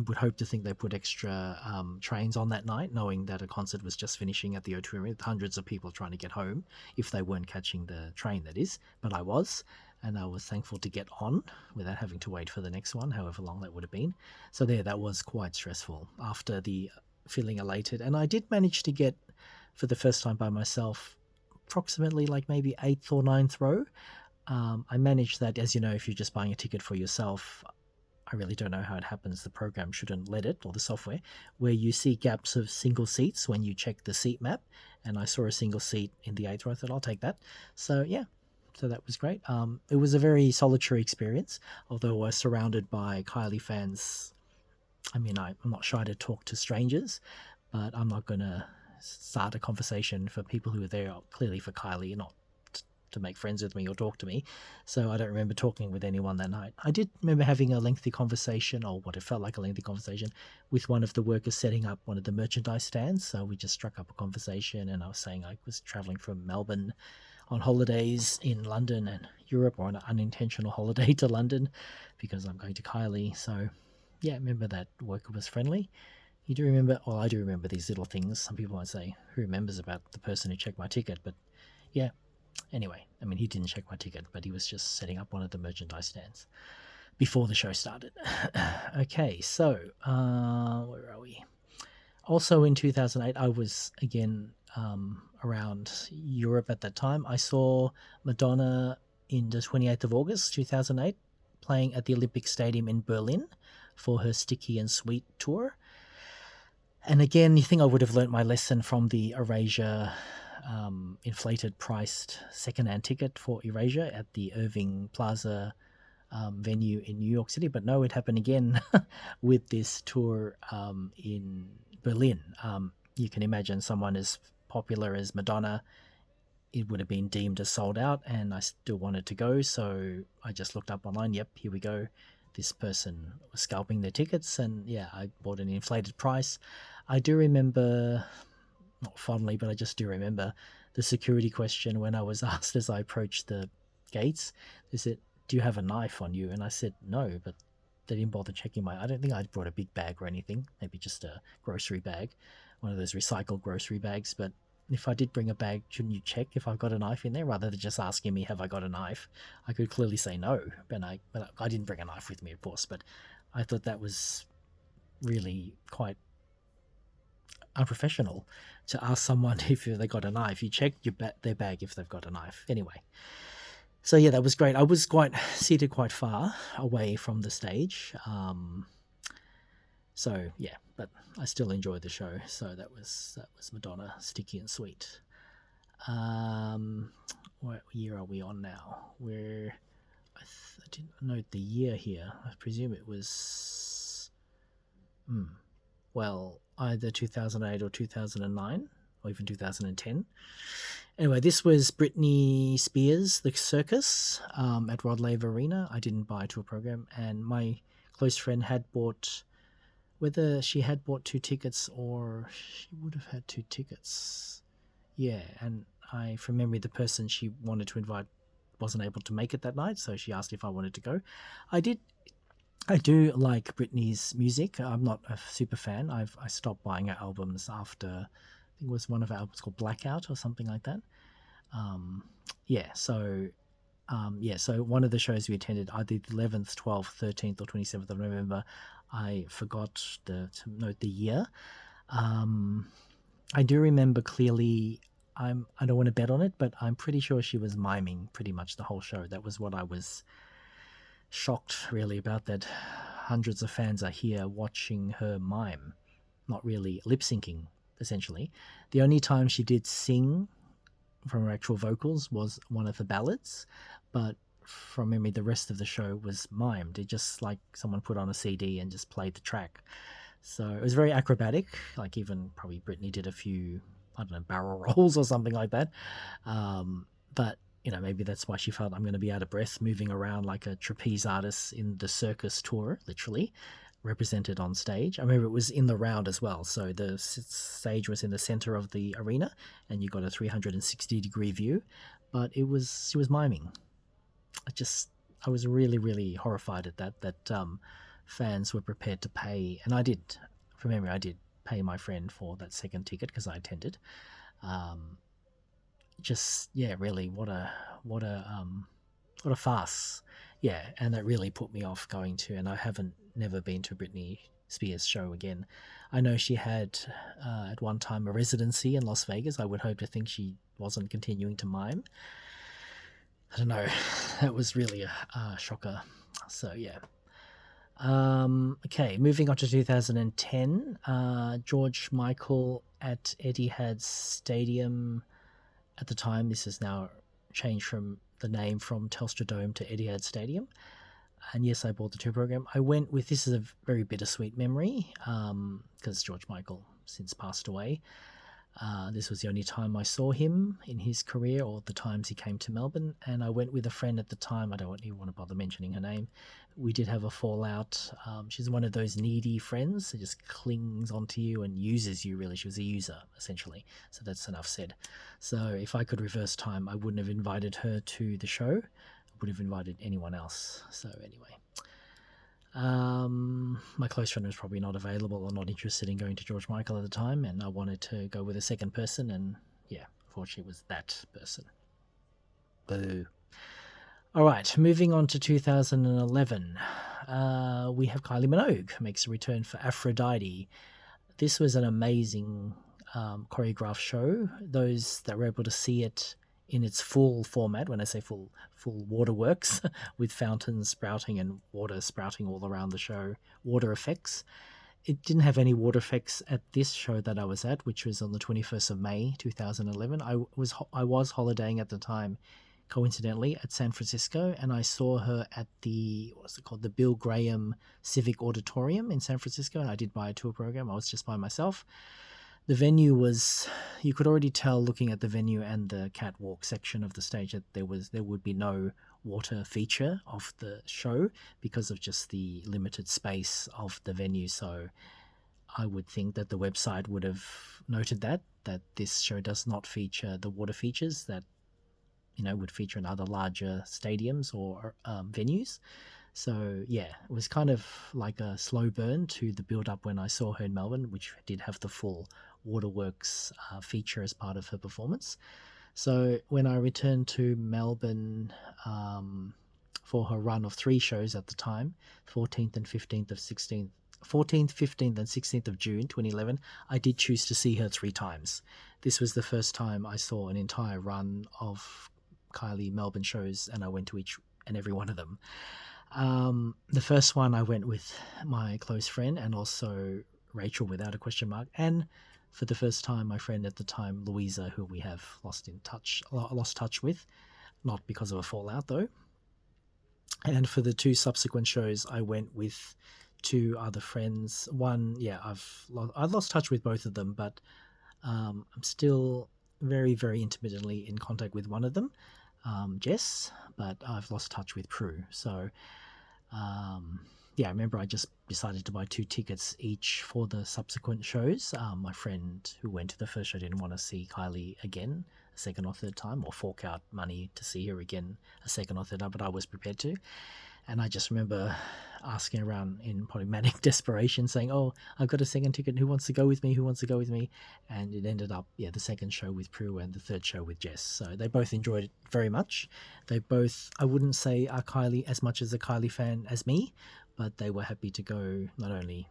would hope to think they put extra trains on that night, knowing that a concert was just finishing at the O2 Arena with hundreds of people trying to get home, if they weren't catching the train, that is. But I was, and I was thankful to get on without having to wait for the next one, however long that would have been. So that was quite stressful after the feeling elated. And I did manage to get, for the first time by myself, approximately like maybe 8th or 9th row. I managed that, as you know, if you're just buying a ticket for yourself, I really don't know how it happens. The program shouldn't let it, or the software, where you see gaps of single seats when you check the seat map. And I saw a single seat in the 8th row. I thought, I'll take that. So, yeah. So that was great. It was a very solitary experience, although I was surrounded by Kylie fans. I mean, I'm not shy to talk to strangers, but I'm not going to start a conversation for people who are there clearly for Kylie, not to make friends with me or talk to me. So I don't remember talking with anyone that night. I did remember having a lengthy conversation, or what it felt like a lengthy conversation, with one of the workers setting up one of the merchandise stands. So we just struck up a conversation, and I was saying I was traveling from Melbourne on holidays in London and Europe, or an unintentional holiday to London because I'm going to Kylie. So yeah, I remember that worker was friendly. You do remember, I do remember these little things. Some people might say, who remembers about the person who checked my ticket? But yeah, anyway, I mean, he didn't check my ticket, but he was just setting up one of the merchandise stands before the show started. Okay, so where are we? Also in 2008, I was again around Europe at that time. I saw Madonna in the 28th of August 2008 playing at the Olympic Stadium in Berlin for her Sticky and Sweet tour. And again, you think I would have learnt my lesson from the Erasure inflated priced second-hand ticket for Erasure at the Irving Plaza venue in New York City. But no, it happened again with this tour in Berlin. You can imagine someone as popular as Madonna, it would have been deemed as sold out, and I still wanted to go, so I just looked up online. Yep, here we go. This person was scalping their tickets, and yeah, I bought an inflated price. I do remember, not fondly, but I just do remember the security question when I was asked as I approached the gates. They said, "Do you have a knife on you?" And I said, "No," but they didn't bother checking I don't think I'd brought a big bag or anything, maybe just a grocery bag, one of those recycled grocery bags. But if I did bring a bag, shouldn't you check if I've got a knife in there rather than just asking me, have I got a knife? I could clearly say no, but I didn't bring a knife with me, of course, but I thought that was really quite unprofessional to ask someone if they got a knife. You check their bag if they've got a knife. Anyway, so yeah, that was great. I was seated quite far away from the stage. So yeah, but I still enjoyed the show. So that was Madonna, Sticky and Sweet. What year are we on now? I didn't note the year here. I presume it was, either 2008 or 2009, or even 2010. Anyway, this was Britney Spears, The Circus, at Rod Laver Arena. I didn't buy a tour program, and my close friend had bought whether she had bought 2 tickets or she would have had 2 tickets. Yeah, and from memory, the person she wanted to invite wasn't able to make it that night, so she asked if I wanted to go. I do like Britney's music. I'm not a super fan. I stopped buying her albums after, I think it was one of her albums called Blackout or something like that. Um, yeah, so so one of the shows we attended, either the 11th, 12th, 13th, or 27th of November, I forgot to note the year. I do remember clearly. I don't want to bet on it, but I'm pretty sure she was miming pretty much the whole show. That was what I was shocked really about, that hundreds of fans are here watching her mime, not really lip syncing, essentially. The only time she did sing from her actual vocals was one of the ballads, but from memory, the rest of the show was mimed. It just like someone put on a CD and just played the track. So it was very acrobatic. Like even probably Britney did a few, I don't know, barrel rolls or something like that. But maybe that's why she felt I'm going to be out of breath moving around like a trapeze artist in the circus tour, literally represented on stage. I remember it was in the round as well. So the stage was in the center of the arena and you got a 360-degree view, but she was miming. I was really, really horrified at that fans were prepared to pay. And I did pay my friend for that second ticket because I attended. Really, what a farce. Yeah, and that really put me off going to, and I haven't never been to a Britney Spears show again. I know she had at one time a residency in Las Vegas. I would hope to think she wasn't continuing to mime. I don't know. That was really a shocker. So yeah. Okay, moving on to 2010. George Michael at Etihad Stadium. At the time, this has now changed from the name from Telstra Dome to Etihad Stadium. And yes, I bought the tour program. I went with, this is a very bittersweet memory because George Michael since passed away. This was the only time I saw him in his career, or the times he came to Melbourne. And I went with a friend at the time. I don't even want to bother mentioning her name. We did have a fallout. She's one of those needy friends that just clings onto you and uses you, really. She was a user, essentially. So that's enough said. So if I could reverse time, I wouldn't have invited her to the show. I would have invited anyone else. So anyway. My close friend was probably not available or not interested in going to George Michael at the time, and I wanted to go with a second person, and yeah, unfortunately it was that person. Boo. All right, moving on to 2011. We have Kylie Minogue who makes a return for Aphrodite. This was an amazing choreographed show. Those that were able to see it in its full format, when I say full waterworks, with fountains sprouting and water sprouting all around the show, water effects. It didn't have any water effects at this show that I was at, which was on the 21st of May, 2011. I was holidaying at the time, coincidentally, at San Francisco, and I saw her at the, the Bill Graham Civic Auditorium in San Francisco, and I did buy a tour program. I was just by myself. The venue was, you could already tell looking at the venue and the catwalk section of the stage that there would be no water feature of the show because of just the limited space of the venue. So I would think that the website would have noted that this show does not feature the water features that, would feature in other larger stadiums or venues. So yeah, it was kind of like a slow burn to the build up when I saw her in Melbourne, which did have the full waterworks feature as part of her performance. So when I returned to Melbourne for her run of 3 shows at the time, 14th, 15th and 16th of June 2011, I did choose to see her 3 times. This was the first time I saw an entire run of Kylie Melbourne shows, and I went to each and every one of them. The first one I went with my close friend and also Rachel without a question mark, and for the first time my friend at the time, Louisa, who we have lost touch with, not because of a fallout though. And for the 2 subsequent shows I went with 2 other friends. One, I've lost touch with both of them, but I'm still very, very intermittently in contact with one of them, Jess, but I've lost touch with Prue. So yeah, I remember I just decided to buy 2 tickets each for the subsequent shows. My friend who went to the first show didn't want to see Kylie again a second or third time, or fork out money to see her again a second or third time, but I was prepared to. And I just remember asking around in probably manic desperation, saying, "Oh, I've got a second ticket. Who wants to go with me? Who wants to go with me?" And it ended up, yeah, the second show with Prue and the third show with Jess. So they both enjoyed it very much. They both, I wouldn't say are Kylie as much as a Kylie fan as me, but they were happy to go not only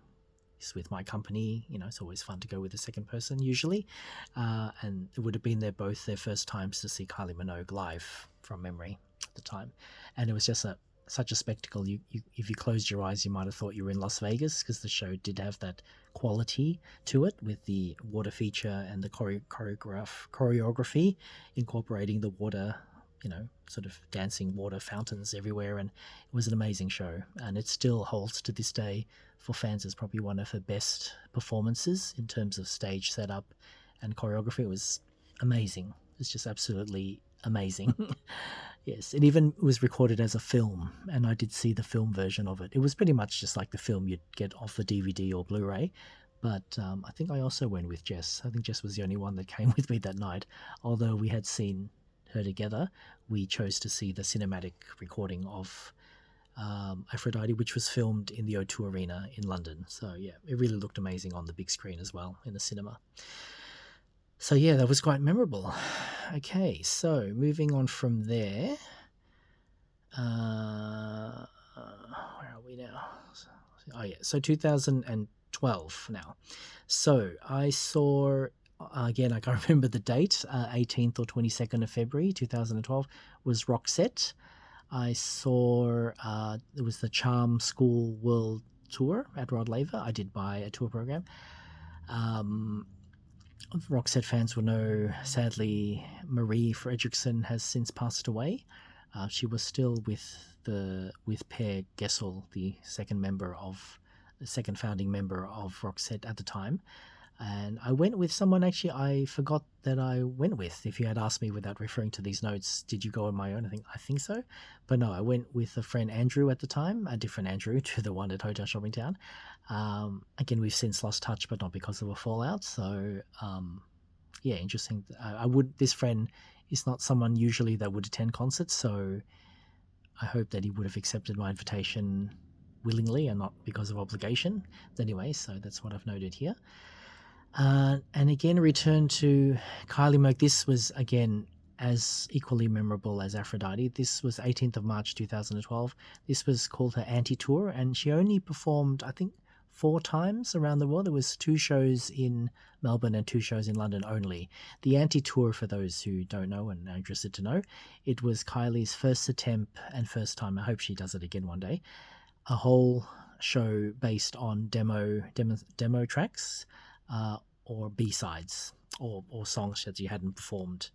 with my company, it's always fun to go with a second person usually, and it would have been both their first times to see Kylie Minogue live from memory at the time, and it was just such a spectacle. You if you closed your eyes, you might have thought you were in Las Vegas, because the show did have that quality to it, with the water feature and the choreography incorporating the water, sort of dancing water fountains everywhere, and it was an amazing show, and it still holds to this day for fans as probably one of her best performances in terms of stage setup and choreography. It was amazing. It's just absolutely amazing. Yes, it even was recorded as a film, and I did see the film version of it. It was pretty much just like the film you'd get off the DVD or Blu-ray, but I think I also went with Jess. I think Jess was the only one that came with me that night. Although we had seen her together, we chose to see the cinematic recording of Aphrodite, which was filmed in the O2 Arena in London. So yeah, it really looked amazing on the big screen as well in the cinema. So yeah, that was quite memorable. Okay, so moving on from there, where are we now? Oh yeah, so 2012 now. So I saw, again, I can't remember the date, 18th or 22nd of February 2012 was Roxette. I saw it was the Charm School World Tour at Rod Laver. I did buy a tour program. Roxette fans will know, sadly, Marie Fredriksson has since passed away. She was still with Per Gessle, the second founding member of Roxette at the time. And I went with someone, actually, I forgot that I went with. If you had asked me without referring to these notes, did you go on my own? I think so. But no, I went with a friend, Andrew, at the time, a different Andrew to the one at Hotel Shopping Town. Again, we've since lost touch, but not because of a fallout. So, yeah, interesting. This friend is not someone usually that would attend concerts, so I hope that he would have accepted my invitation willingly and not because of obligation. Anyway, so that's what I've noted here. And again, return to Kylie Minogue. This was, again, as equally memorable as Aphrodite. This was 18th of March 2012. This was called her anti-tour, and she only performed, I think, 4 times around the world. There was 2 shows in Melbourne and 2 shows in London only. The anti-tour, for those who don't know and are interested to know, it was Kylie's first attempt and first time. I hope she does it again one day. A whole show based on demo tracks, or B-sides, or songs that she hadn't performed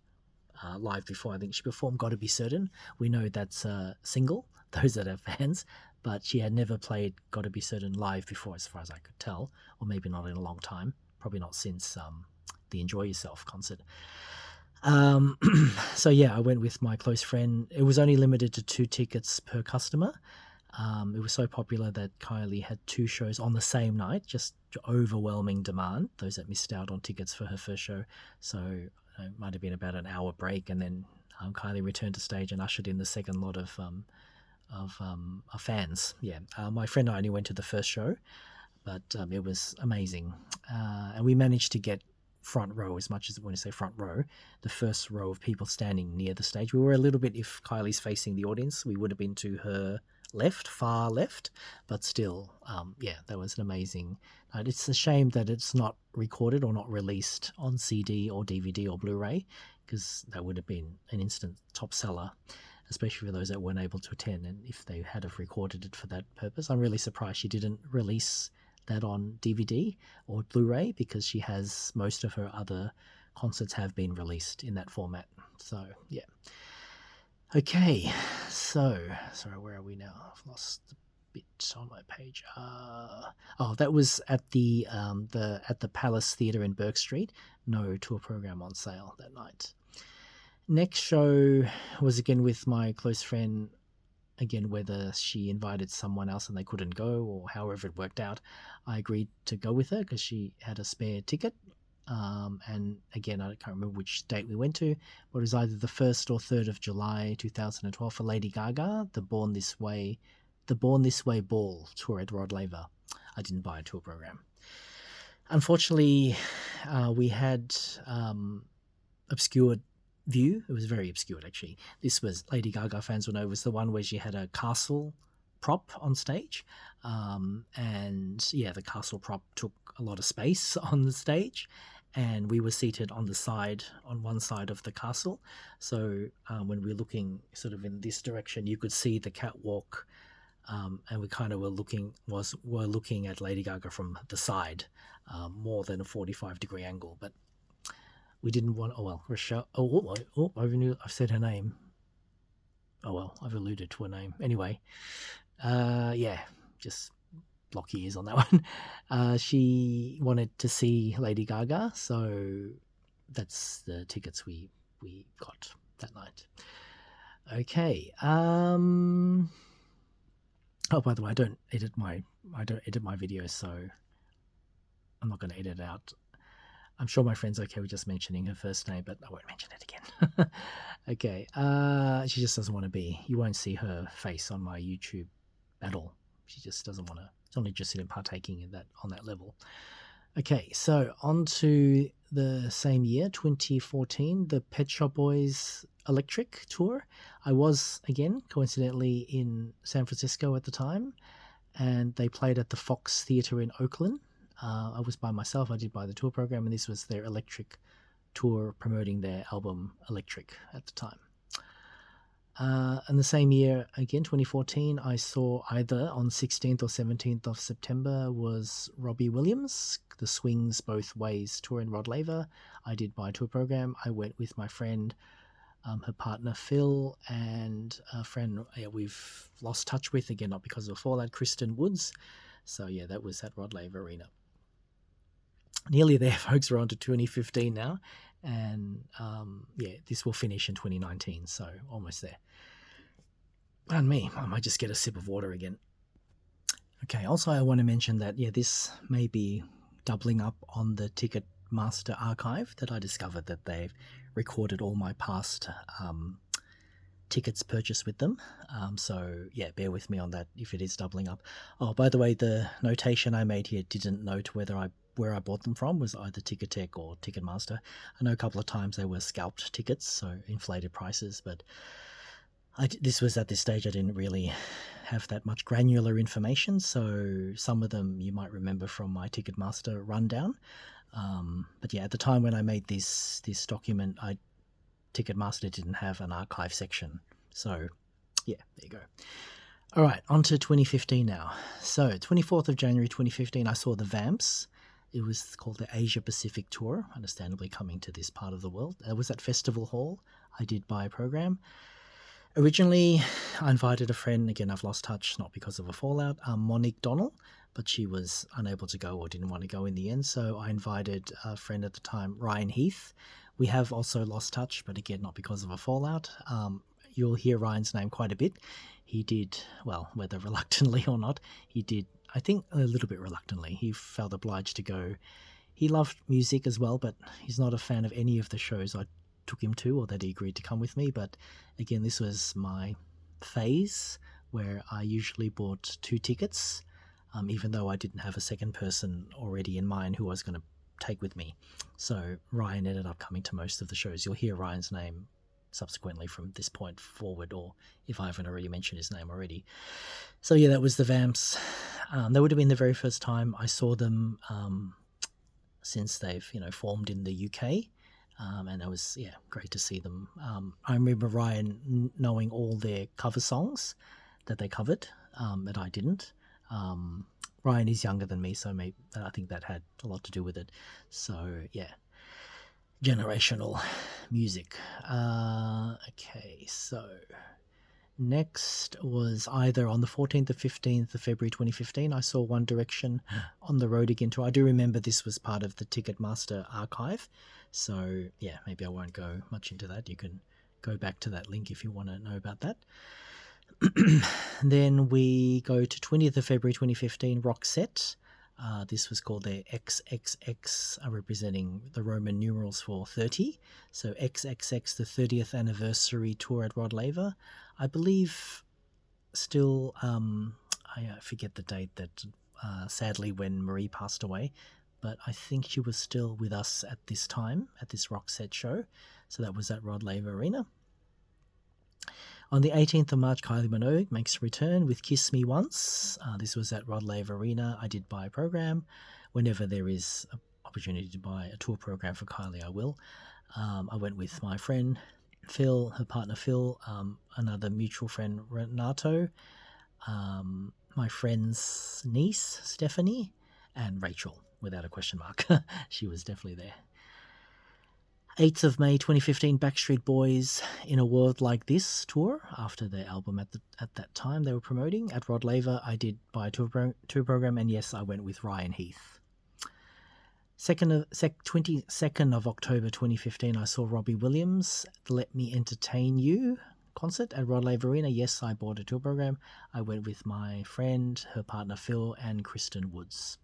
live before. I think she performed Gotta Be Certain. We know that's a single, those that are fans, but she had never played Gotta Be Certain live before, as far as I could tell, or maybe not in a long time, probably not since the Enjoy Yourself concert. So yeah, I went with my close friend. It was only limited to 2 tickets per customer. It was so popular that Kylie had 2 shows on the same night, just overwhelming demand, those that missed out on tickets for her first show. So it might have been about an hour break, and then Kylie returned to stage and ushered in the second lot of fans. Yeah, my friend and I only went to the first show, but it was amazing. And we managed to get front row, as much as when you say front row, the first row of people standing near the stage. We were a little bit, if Kylie's facing the audience, we would have been to her left, far left, but still, yeah, that was an amazing night. It's a shame that it's not recorded or not released on CD or DVD or Blu-ray, because that would have been an instant top seller, especially for those that weren't able to attend, and if they had have recorded it for that purpose. I'm really surprised she didn't release that on DVD or Blu-ray, because she has, most of her other concerts have been released in that format. So yeah. Okay, so sorry, where are we now? I've lost the bit on my page. That was at the Palace Theatre in Burke Street. No tour program on sale that night. Next show was again with my close friend again, whether she invited someone else and they couldn't go or however it worked out, I agreed to go with her because she had a spare ticket. And again, I can't remember which date we went to, but it was either the 1st or 3rd of July 2012 for Lady Gaga, the Born This Way Ball tour at Rod Laver. I didn't buy a tour program. Unfortunately, we had obscured view. It was very obscured, actually. This was, Lady Gaga fans will know, was the one where she had a castle prop on stage. And yeah, the castle prop took a lot of space on the stage. And we were seated on one side of the castle. So when we were looking sort of in this direction, you could see the catwalk. And we kind of were looking at Lady Gaga from the side, more than a 45-degree angle. But we didn't want. Oh well, Rochelle. I've said her name. Oh well, I've alluded to her name. Anyway, yeah, just block your ears on that one. She wanted to see Lady Gaga, so that's the tickets we got that night. Okay. Oh, by the way, I don't edit my videos, so I'm not going to edit it out. I'm sure my friend's okay with just mentioning her first name, but I won't mention it again. Okay. She just doesn't want to be. You won't see her face on my YouTube at all. She just doesn't want to. It's only interested in partaking in that on that level. Okay, so on to the same year, 2014, the Pet Shop Boys Electric Tour. I was, again, coincidentally in San Francisco at the time, and they played at the Fox Theatre in Oakland. I was by myself. I did buy the tour program, and this was their electric tour promoting their album Electric at the time. And the same year, again, 2014, I saw either on 16th or 17th of September was Robbie Williams, the Swings Both Ways tour in Rod Laver. I did buy a tour program. I went with my friend, her partner Phil, and a friend we've lost touch with, again, not because of fallout, Kristen Woods. So yeah, that was at Rod Laver Arena. Nearly there, folks. We're on to 2015 now. And yeah, this will finish in 2019, so almost there. Pardon me, I might just get a sip of water again. Okay, also I want to mention that, yeah, this may be doubling up on the Ticketmaster archive that I discovered that they've recorded all my past tickets purchased with them. So yeah, bear with me on that if it is doubling up. Oh, by the way, the notation I made here didn't note where I bought them from, was either Ticketek or Ticketmaster. I know a couple of times they were scalped tickets, so inflated prices, but this was at this stage I didn't really have that much granular information, so some of them you might remember from my Ticketmaster rundown. But yeah, at the time when I made this document, Ticketmaster didn't have an archive section. So yeah, there you go. All right, on to 2015 now. So 24th of January 2015, I saw the Vamps. It was called the Asia Pacific Tour, understandably coming to this part of the world. It was at Festival Hall. I did buy a program. Originally, I invited a friend. Again, I've lost touch, not because of a fallout, Monique Donnell, but she was unable to go or didn't want to go in the end. So I invited a friend at the time, Ryan Heath. We have also lost touch, but again, not because of a fallout. You'll hear Ryan's name quite a bit. He did, well, whether reluctantly or not, he did, I think a little bit reluctantly. He felt obliged to go. He loved music as well, but he's not a fan of any of the shows I took him to or that he agreed to come with me. But again, this was my phase where I usually bought 2 tickets, even though I didn't have a second person already in mind who I was going to take with me. So Ryan ended up coming to most of the shows. You'll hear Ryan's name subsequently from this point forward, or if I haven't already mentioned his name already. So yeah, that was the Vamps. That would have been the very first time I saw them since they've formed in the UK. And it was, yeah, great to see them. I remember Ryan knowing all their cover songs that they covered, that I didn't. Ryan is younger than me, so maybe I think that had a lot to do with it. So, yeah, generational music. Okay, so next was either on the 14th or 15th of February 2015, I saw One Direction on the Road Again tour. I do remember this was part of the Ticketmaster archive. So, yeah, maybe I won't go much into that. You can go back to that link if you want to know about that. Then we go to 20th of February 2015, Roxette. This was called their XXX, representing the Roman numerals for 30. So XXX, the 30th anniversary tour at Rod Laver. I believe still, I forget the date that sadly when Marie passed away, but I think she was still with us at this time, at this Roxette show. So that was at Rod Laver Arena. On the 18th of March, Kylie Minogue makes a return with Kiss Me Once. This was at Rod Laver Arena. I did buy a program. Whenever there is an opportunity to buy a tour program for Kylie, I will. I went with my friend Phil, her partner Phil, another mutual friend Renato, my friend's niece Stephanie, and Rachel, without a question mark. She was definitely there. 8th of May 2015, Backstreet Boys In a World Like This tour, after their album at that time they were promoting. At Rod Laver, I did buy a tour program, and yes, I went with Ryan Heath. 22nd of October 2015, I saw Robbie Williams, the Let Me Entertain You concert at Rod Laver Arena. Yes, I bought a tour program. I went with my friend, her partner Phil, and Kristen Woods.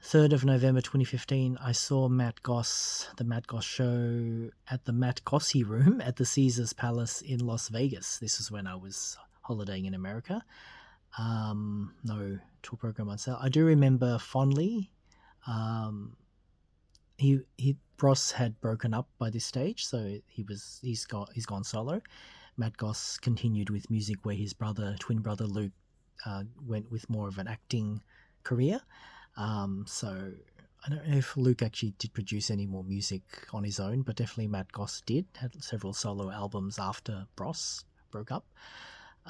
3rd of November 2015, I saw Matt Goss, the Matt Goss show at the Matt Gossy Room at the Caesars Palace in Las Vegas. This is when I was holidaying in America. No tour program on sale. I do remember fondly. Bros had broken up by this stage, so he's gone solo. Matt Goss continued with music, where his twin brother Luke went with more of an acting career. So I don't know if Luke actually did produce any more music on his own, but definitely Matt Goss had several solo albums after Bros broke up.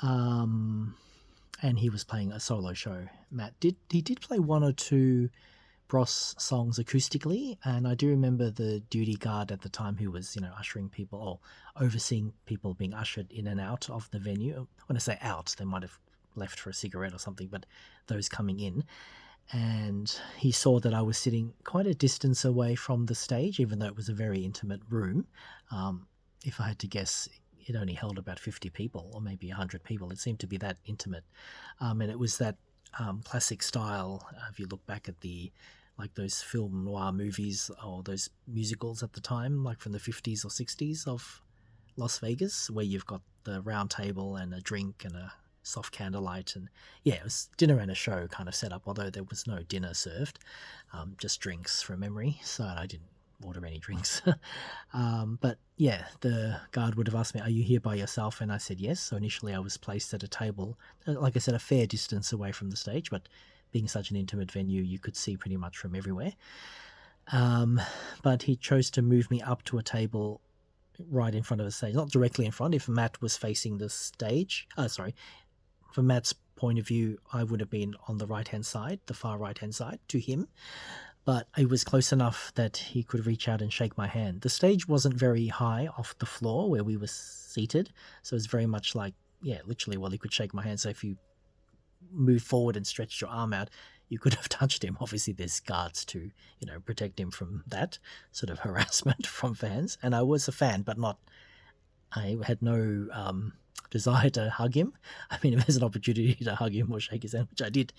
And he was playing a solo show. Matt did play one or two Bros songs acoustically, and I do remember the duty guard at the time who was, ushering people or overseeing people being ushered in and out of the venue. When I say out, they might have left for a cigarette or something, but those coming in. And he saw that I was sitting quite a distance away from the stage, even though it was a very intimate room. If I had to guess, it only held about 50 people or maybe 100 people. It seemed to be that intimate. And it was that classic style, if you look back at like those film noir movies or those musicals at the time, like from the 50s or 60s of Las Vegas, where you've got the round table and a drink and a soft candlelight, and it was dinner and a show kind of set up, although there was no dinner served, just drinks from memory, so I didn't order any drinks. But the guard would have asked me, are you here by yourself? And I said yes. So initially I was placed at a table, like I said, a fair distance away from the stage, but being such an intimate venue, you could see pretty much from everywhere. But he chose to move me up to a table right in front of the stage, not directly in front. If Matt was facing the stage, from Matt's point of view, I would have been on the right-hand side, the far right-hand side to him, but it was close enough that he could reach out and shake my hand. The stage wasn't very high off the floor where we were seated, so it was very much like, literally, he could shake my hand. So if you move forward and stretched your arm out, you could have touched him. Obviously, there's guards to, protect him from that sort of harassment from fans. And I was a fan, but I had no desire to hug him. I mean, if there's an opportunity to hug him or shake his hand, which I did,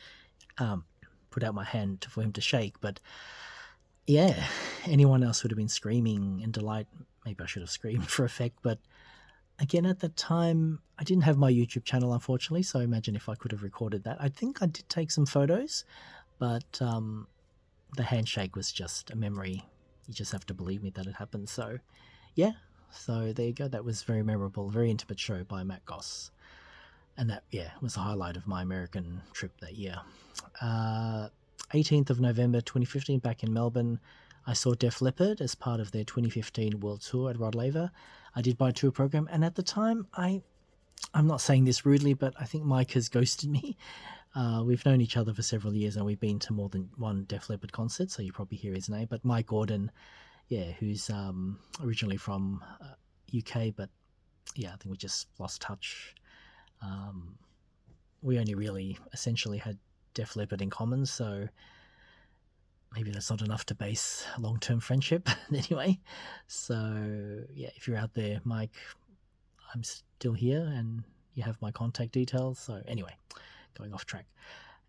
put out my hand for him to shake. But anyone else would have been screaming in delight. Maybe I should have screamed for effect, but again, at the time, I didn't have my YouTube channel, unfortunately, so imagine if I could have recorded that. I think I did take some photos, but the handshake was just a memory. You just have to believe me that it happened. So, so there you go. That was very memorable, very intimate show by Matt Goss. And that, was the highlight of my American trip that year. 18th of November 2015, back in Melbourne, I saw Def Leppard as part of their 2015 World Tour at Rod Laver. I did buy a tour program, and at the time, I'm not saying this rudely, but I think Mike has ghosted me. We've known each other for several years, and we've been to more than one Def Leppard concert, so you probably hear his name. But Mike Gordon, who's originally from UK, but I think we just lost touch. We only really essentially had Def Leppard in common, so maybe that's not enough to base a long-term friendship anyway. So if you're out there, Mike, I'm still here, and you have my contact details. So anyway, going off track.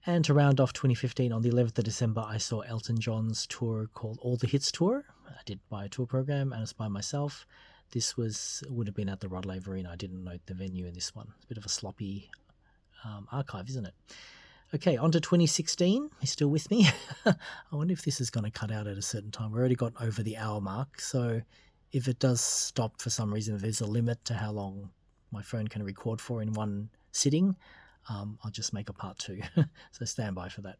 And to round off 2015, on the 11th of December, I saw Elton John's tour called All the Hits Tour. I did buy a tour program, and it's by myself. This would have been at the Rod Laver Arena. I didn't note the venue in this one. It's a bit of a sloppy archive, isn't it? Okay, on to 2016. He's still with me. I wonder if this is going to cut out at a certain time. We've already got over the hour mark, so if it does stop for some reason, if there's a limit to how long my phone can record for in one sitting, I'll just make a part 2. So stand by for that.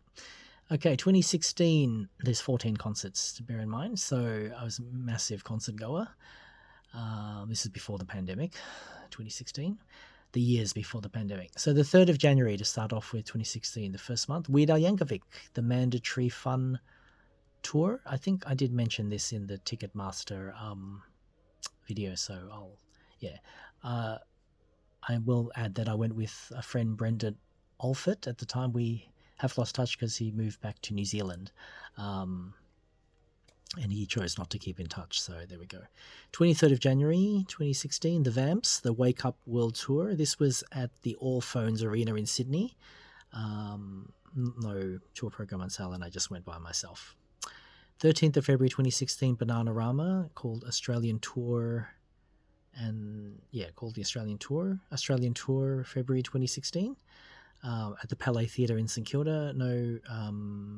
Okay, 2016, there's 14 concerts to bear in mind. So I was a massive concert goer. This is before the pandemic, 2016. The years before the pandemic. So the 3rd of January, to start off with 2016, the first month, Weird Al Yankovic, the Mandatory Fun Tour. I think I did mention this in the Ticketmaster video, so I will add that I went with a friend, Brendan Alford. At the time, we have lost touch because he moved back to New Zealand. And he chose not to keep in touch, so there we go. 23rd of January 2016, the Vamps, the Wake Up World Tour. This was at the All Phones Arena in Sydney. No tour program on sale, and I just went by myself. 13th of February 2016, Bananarama, called Australian Tour, called the Australian Tour, February 2016. At the Palais Theatre in St Kilda, no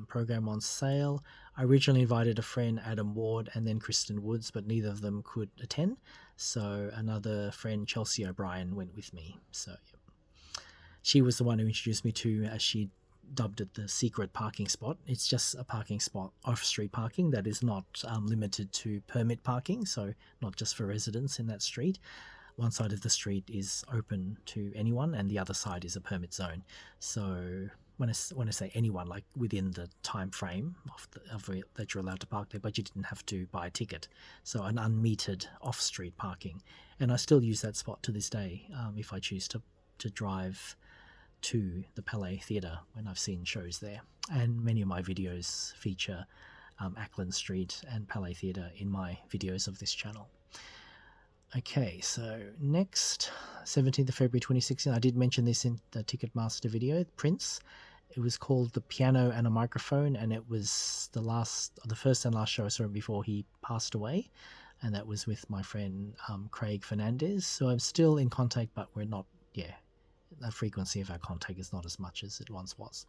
program on sale. I originally invited a friend, Adam Ward, and then Kristen Woods, but neither of them could attend. So another friend, Chelsea O'Brien, went with me. So she was the one who introduced me to, as she dubbed it, the secret parking spot. It's just a parking spot, off-street parking, that is not limited to permit parking, so not just for residents in that street. One side of the street is open to anyone, and the other side is a permit zone. So when I say anyone, like within the time frame that you're allowed to park there, but you didn't have to buy a ticket. So an unmetered off-street parking. And I still use that spot to this day if I choose to drive to the Palais Theatre when I've seen shows there. And many of my videos feature Ackland Street and Palais Theatre in my videos of this channel. Okay, so next, 17th of February 2016, I did mention this in the Ticketmaster video, Prince. It was called The Piano and a Microphone, and it was the first and last show I saw him before he passed away, and that was with my friend Craig Fernandez. So I'm still in contact, but we're not, the frequency of our contact is not as much as it once was.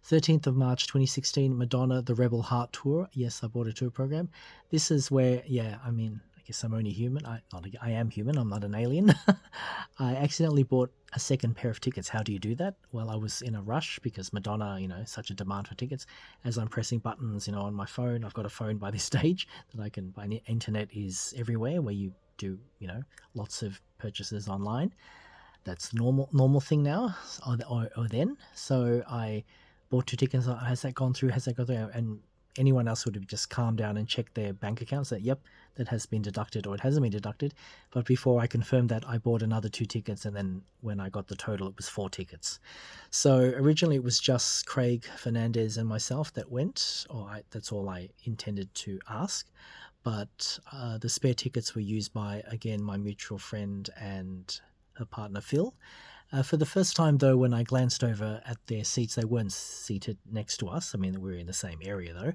13th of March 2016, Madonna, the Rebel Heart Tour. Yes, I bought a tour program. This is where, I guess I'm only human. I am human. I'm not an alien. I accidentally bought a second pair of tickets. How do you do that? Well, I was in a rush because Madonna, such a demand for tickets. As I'm pressing buttons, on my phone, I've got a phone by this stage that I can buy. Internet is everywhere where you do, lots of purchases online. That's the normal thing now, or then. So I bought 2 tickets. Has that gone through? And anyone else would have just calmed down and checked their bank accounts that, yep, that has been deducted or it hasn't been deducted. But before I confirmed that, I bought another 2 tickets, and then when I got the total, it was 4 tickets. So originally it was just Craig Fernandez and myself that went, that's all I intended to ask. But the spare tickets were used by, again, my mutual friend and her partner Phil. For the first time, though, when I glanced over at their seats, they weren't seated next to us. I mean, we were in the same area, though.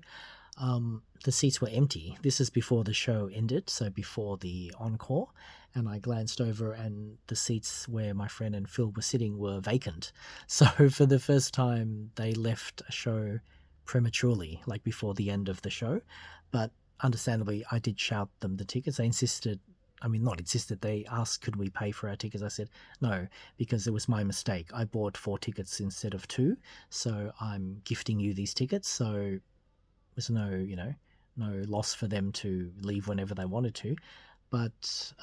The seats were empty. This is before the show ended, so before the encore. And I glanced over, and the seats where my friend and Phil were sitting were vacant. So for the first time, they left a show prematurely, like before the end of the show. But understandably, I did shout them the tickets. They they asked, could we pay for our tickets? I said, no, because it was my mistake. I bought 4 tickets instead of 2, so I'm gifting you these tickets. So there's no loss for them to leave whenever they wanted to. But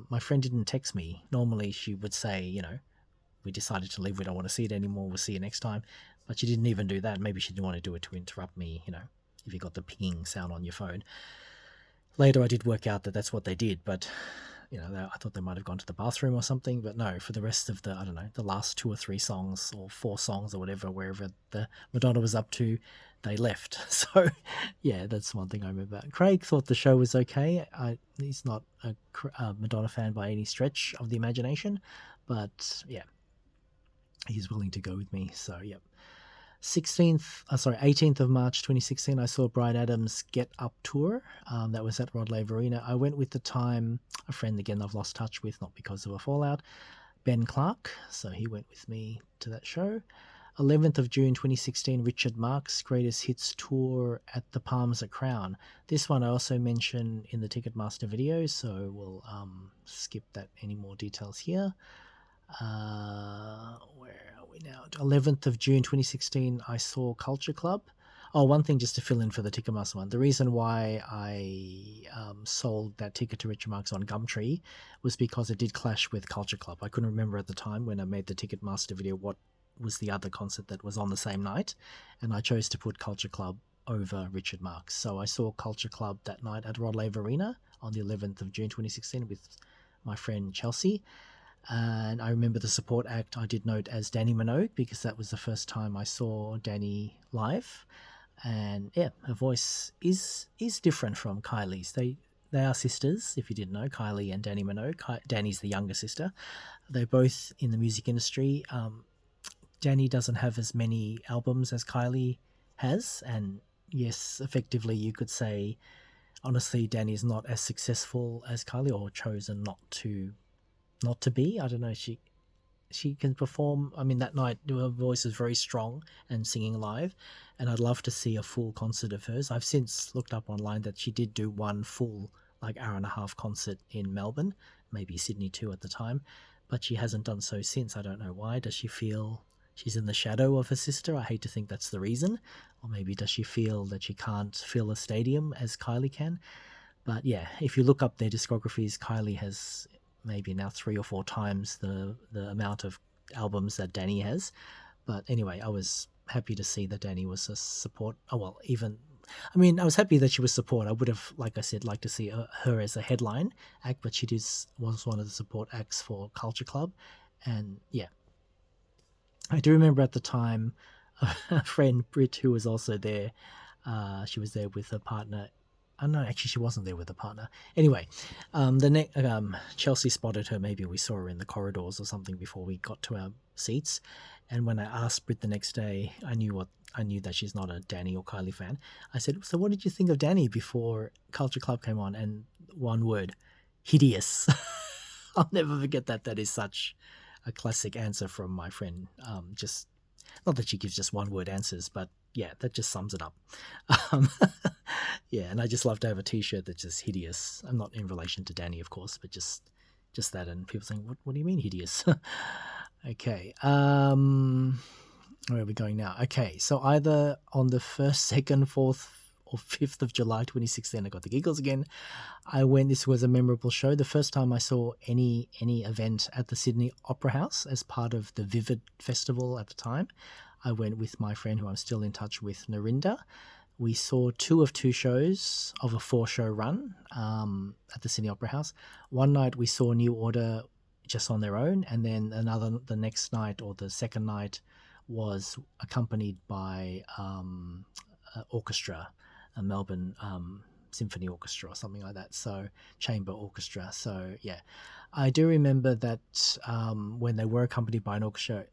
my friend didn't text me. Normally she would say, we decided to leave, we don't want to see it anymore, we'll see you next time. But she didn't even do that. Maybe she didn't want to do it to interrupt me, if you got the pinging sound on your phone. Later, I did work out that that's what they did, but I thought they might have gone to the bathroom or something, but no, for the rest of the, I don't know, the last 2 or 3 songs or 4 songs or whatever, wherever the Madonna was up to, they left. So, yeah, that's one thing I remember. Craig thought the show was okay. He's not a Madonna fan by any stretch of the imagination, but yeah, he's willing to go with me. So, yeah. 18th of March 2016, I saw Bryan Adams' Get Up tour. That was at Rod Laver Arena. I went with a friend again I've lost touch with, not because of a fallout, Ben Clark. So he went with me to that show. 11th of June 2016, Richard Marx Greatest Hits Tour at the Palms at Crown. This one I also mentioned in the Ticketmaster video, so we'll skip that any more details here. Where are we now? 11th of June 2016, I saw Culture Club. Oh, one thing just to fill in for the Ticketmaster one. The reason why I sold that ticket to Richard Marx on Gumtree was because it did clash with Culture Club. I couldn't remember at the time when I made the Ticketmaster video what was the other concert that was on the same night, and I chose to put Culture Club over Richard Marx. So I saw Culture Club that night at Rod Laver Arena on the 11th of June 2016 with my friend Chelsea. And I remember the support act I did note as Dannii Minogue, because that was the first time I saw Dannii live. And yeah, her voice is different from Kylie's. They are sisters, if you didn't know, Kylie and Dannii Minogue. Danny's the younger sister. They're both in the music industry. Dannii doesn't have as many albums as Kylie has, and yes, effectively you could say, honestly, Dannii not as successful as Kylie, or chosen not to be. I don't know. She can perform. I mean, that night her voice is very strong and singing live, and I'd love to see a full concert of hers. I've since looked up online that she did do one full, like, hour and a half concert in Melbourne, maybe Sydney too at the time, but she hasn't done so since. I don't know why. Does she feel she's in the shadow of her sister? I hate to think that's the reason. Or maybe does she feel that she can't fill a stadium as Kylie can? But yeah, if you look up their discographies, Kylie has maybe now 3 or 4 times the amount of albums that Dannii has. But anyway, I was happy to see that Dannii was a support. I was happy that she was support. I would have, like I said, liked to see her as a headline act, but she was one of the support acts for Culture Club. And yeah, I do remember at the time a friend, Brit, who was also there. She was there with her partner. No, actually, she wasn't there with a partner. Anyway, Chelsea spotted her. Maybe we saw her in the corridors or something before we got to our seats. And when I asked Brit the next day, I knew that she's not a Dannii or Kylie fan. I said, "So what did you think of Dannii before Culture Club came on?" And one word: hideous. I'll never forget that. That is such a classic answer from my friend. Just not that she gives just one word answers, but yeah, that just sums it up. Yeah, and I just love to have a T-shirt that's just hideous. I'm not in relation to Dannii, of course, but just that. And people saying, "What do you mean hideous?" Okay, where are we going now? Okay, so either on the 1st, 2nd, 4th, or 5th of July 2016, I got the giggles again. This was a memorable show. The first time I saw any event at the Sydney Opera House as part of the Vivid Festival at the time. I went with my friend who I'm still in touch with, Narinda. We saw 2 of 2 shows of a 4-show run at the Sydney Opera House. One night we saw New Order just on their own, and then the next night, or the second night, was accompanied by orchestra, a Melbourne symphony orchestra or something like that, so chamber orchestra. So yeah, I do remember that when they were accompanied by an orchestra,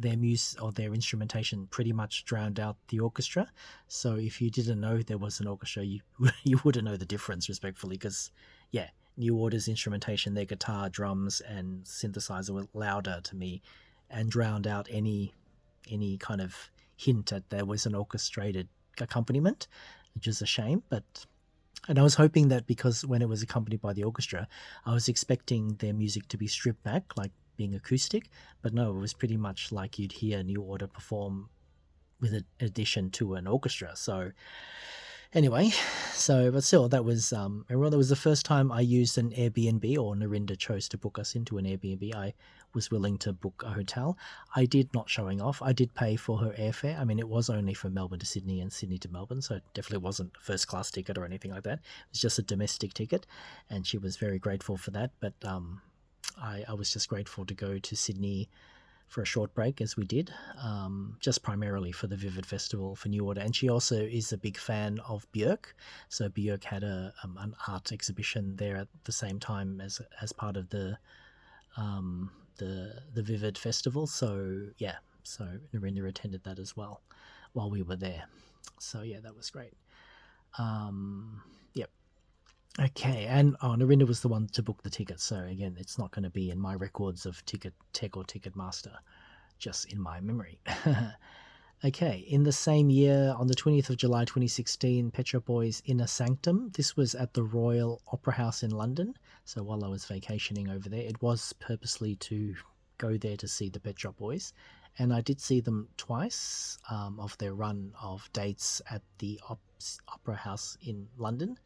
their music or their instrumentation pretty much drowned out the orchestra. So if you didn't know there was an orchestra, you wouldn't know the difference, respectfully, because yeah, New Order's instrumentation, their guitar, drums, and synthesizer were louder to me and drowned out any kind of hint that there was an orchestrated accompaniment, which is a shame. And I was hoping that, because when it was accompanied by the orchestra, I was expecting their music to be stripped back, like being acoustic, but no, it was pretty much like you'd hear New Order perform with an addition to an orchestra. So Anyway, so but still, that was remember that was the first time I used an Airbnb, or Narinda chose to book us into an Airbnb. I was willing to book a hotel. I did, not showing off. I did pay for her airfare. I mean, it was only from Melbourne to Sydney and Sydney to Melbourne, so it definitely wasn't a first class ticket or anything like that. It was just a domestic ticket, and she was very grateful for that. But I was just grateful to go to Sydney for a short break, as we did, just primarily for the Vivid Festival for New Order. And she also is a big fan of Björk, so Björk had an art exhibition there at the same time as part of the Vivid Festival. So yeah, so Narinda attended that as well while we were there. So yeah, that was great. Yep. Okay, and Narinda was the one to book the ticket, so again, it's not going to be in my records of Ticket Tech or Ticketmaster, just in my memory. Okay, in the same year, on the 20th of July 2016, Pet Shop Boys Inner Sanctum. This was at the Royal Opera House in London, so while I was vacationing over there, it was purposely to go there to see the Pet Shop Boys, and I did see them twice of their run of dates at the Opera House in London.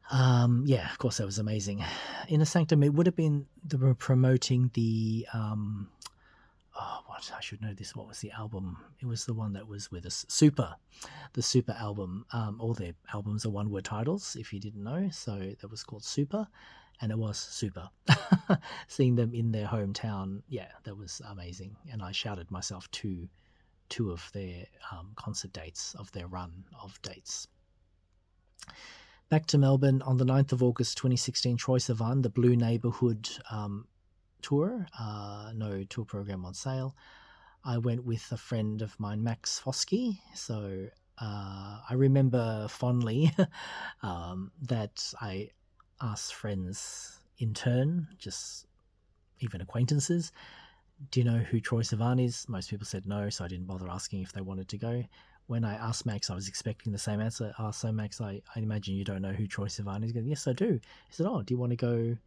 Yeah, of course, that was amazing. Inner Sanctum, it would have been, they were promoting the, what, I should know this, what was the album? It was the one that was with us, Super, the Super album. All their albums are one-word titles, if you didn't know, so that was called Super, and it was super. Seeing them in their hometown, yeah, that was amazing, and I shouted myself to two of their concert dates, of their run of dates. Back to Melbourne on the 9th of August 2016, Troye Sivan, the Blue Neighbourhood tour, no tour program on sale. I went with a friend of mine, Max Foskey, so I remember fondly that I asked friends in turn, just even acquaintances, do you know who Troye Sivan is? Most people said no, so I didn't bother asking if they wanted to go. When I asked Max, I was expecting the same answer. So Max, I imagine you don't know who Troye Sivan is. He goes, yes, I do. He said, oh, do you want to go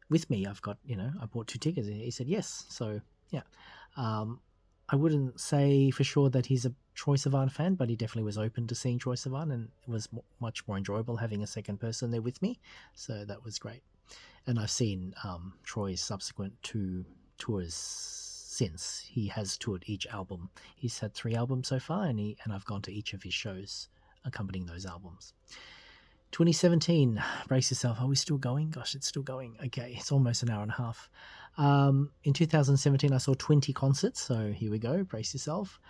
with me? I've got, I bought 2 tickets. He said, yes. So, yeah. I wouldn't say for sure that he's a Troye Sivan fan, but he definitely was open to seeing Troye Sivan, and it was much more enjoyable having a second person there with me. So that was great. And I've seen Troy's subsequent 2 tours since. He has toured each album. He's had 3 albums so far, and I've gone to each of his shows accompanying those albums. 2017, brace yourself. Are we still going? Gosh, it's still going. Okay, it's almost an hour and a half. In 2017, I saw 20 concerts, so here we go. Brace yourself.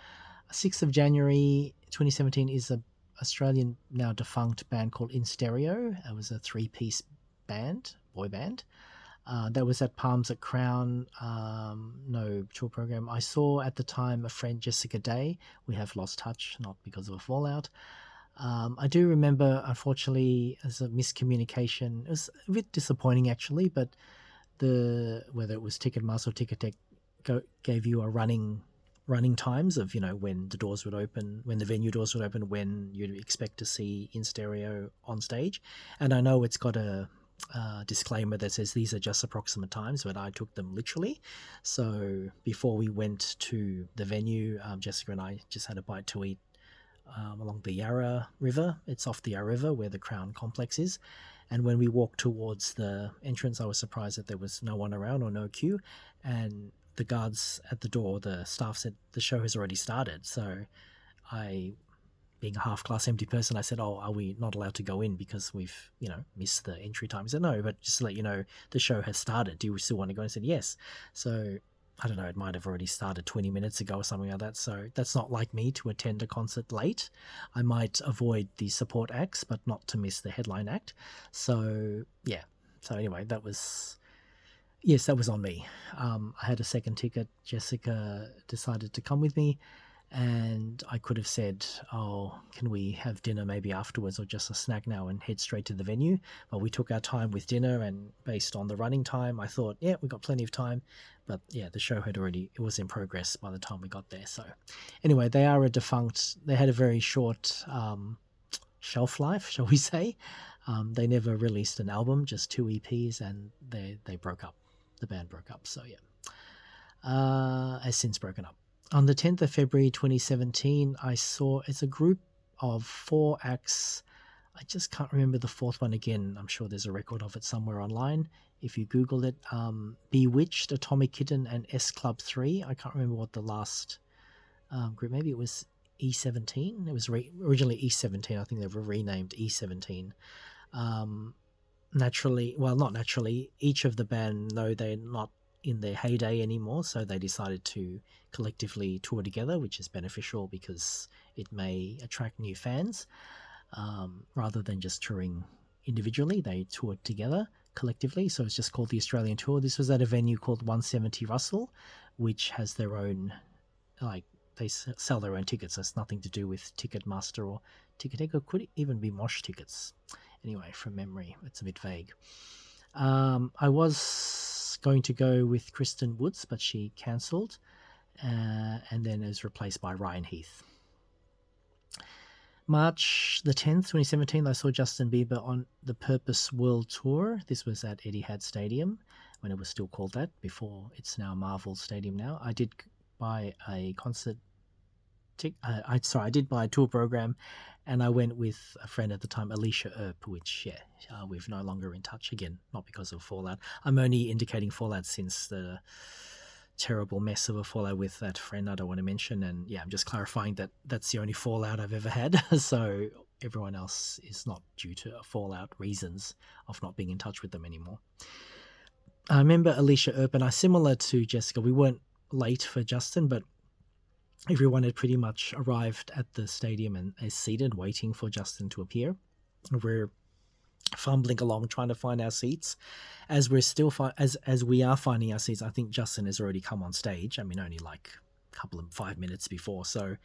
6th of January 2017 is a Australian, now defunct band called In Stereo. It was a 3-piece band, boy band. That was at Palms at Crown, no tour program. I saw at the time a friend, Jessica Day. We have lost touch, not because of a fallout. I do remember, unfortunately, as a miscommunication. It was a bit disappointing, actually, but whether it was Ticketmaster or Ticketek gave you a running times of, when the doors would open, when the venue doors would open, when you'd expect to see In Stereo on stage. And I know it's got a disclaimer that says these are just approximate times, but I took them literally. So before we went to the venue, Jessica and I just had a bite to eat along the Yarra River. It's off the Yarra River where the Crown Complex is. And when we walked towards the entrance, I was surprised that there was no one around or no queue. And the guards at the door, the staff said the show has already started. So I, being a half-class empty person, I said, oh, are we not allowed to go in because we've, missed the entry time? He said, no, but just to let you know, the show has started. Do you still want to go? I said, yes. So, I don't know, it might have already started 20 minutes ago or something like that. So that's not like me to attend a concert late. I might avoid the support acts, but not to miss the headline act. So, yeah. So anyway, that was on me. I had a second ticket. Jessica decided to come with me, and I could have said, oh, can we have dinner maybe afterwards or just a snack now and head straight to the venue? But we took our time with dinner, and based on the running time, I thought, yeah, we've got plenty of time. But yeah, the show it was in progress by the time we got there. So anyway, they are a defunct, they had a very short shelf life, shall we say. They never released an album, just 2 EPs, and they broke up. The band broke up, so yeah. Has since broken up. On the 10th of February 2017, I saw, it's a group of 4 acts. I just can't remember the fourth one again. I'm sure there's a record of it somewhere online. If you Google it, Bewitched, Atomic Kitten, and S Club 3. I can't remember what the last group, maybe it was E17. It was originally E17. I think they were renamed E17. Not naturally, each of the band know they're not in their heyday anymore, so they decided to collectively tour together, which is beneficial because it may attract new fans. Rather than just touring individually, they toured together collectively, so it's just called the Australian Tour. This was at a venue called 170 Russell, which has their own, they sell their own tickets, so it's nothing to do with Ticketmaster or Ticketek, or could even be Mosh Tickets. Anyway, from memory, it's a bit vague. I was going to go with Kristen Woods, but she cancelled, and then is replaced by Ryan Heath. March the 10th, 2017, I saw Justin Bieber on the Purpose World Tour. This was at Etihad Stadium, when it was still called that, before it's now Marvel Stadium now. I did buy a concert I did buy a tour program, and I went with a friend at the time, Alicia Earp, which, we're no longer in touch again, not because of fallout. I'm only indicating fallout since the terrible mess of a fallout with that friend I don't want to mention, and I'm just clarifying that that's the only fallout I've ever had. So everyone else is not due to fallout reasons of not being in touch with them anymore. I remember Alicia Earp and I, similar to Jessica, we weren't late for Justin, but everyone had pretty much arrived at the stadium and is seated waiting for Justin to appear. We're fumbling along trying to find our seats. As we're still as we are finding our seats, I think Justin has already come on stage. I mean, only like a couple of 5 minutes before. So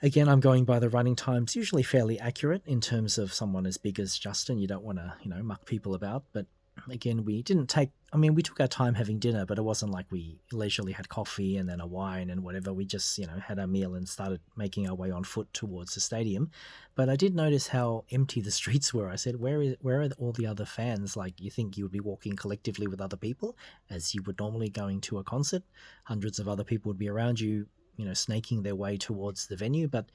again, I'm going by the running times, usually fairly accurate in terms of someone as big as Justin. You don't want to, muck people about. But again, we took our time having dinner, but it wasn't like we leisurely had coffee and then a wine and whatever. We just, had our meal and started making our way on foot towards the stadium. But I did notice how empty the streets were. I said, where are all the other fans? Like, you think you would be walking collectively with other people as you would normally going to a concert. Hundreds of other people would be around you, snaking their way towards the venue, but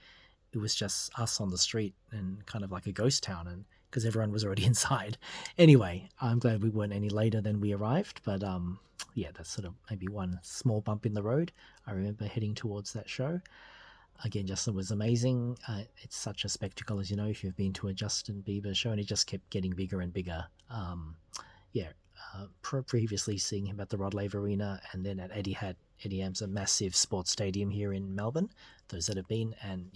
it was just us on the street and kind of like a ghost town, and because everyone was already inside. Anyway, I'm glad we weren't any later than we arrived, but that's sort of maybe one small bump in the road. I remember heading towards that show. Again, Justin was amazing. It's such a spectacle, as you know, if you've been to a Justin Bieber show, and it just kept getting bigger and bigger. Previously seeing him at the Rod Laver Arena and then at Etihad. Etihad's a massive sports stadium here in Melbourne, those that have been, and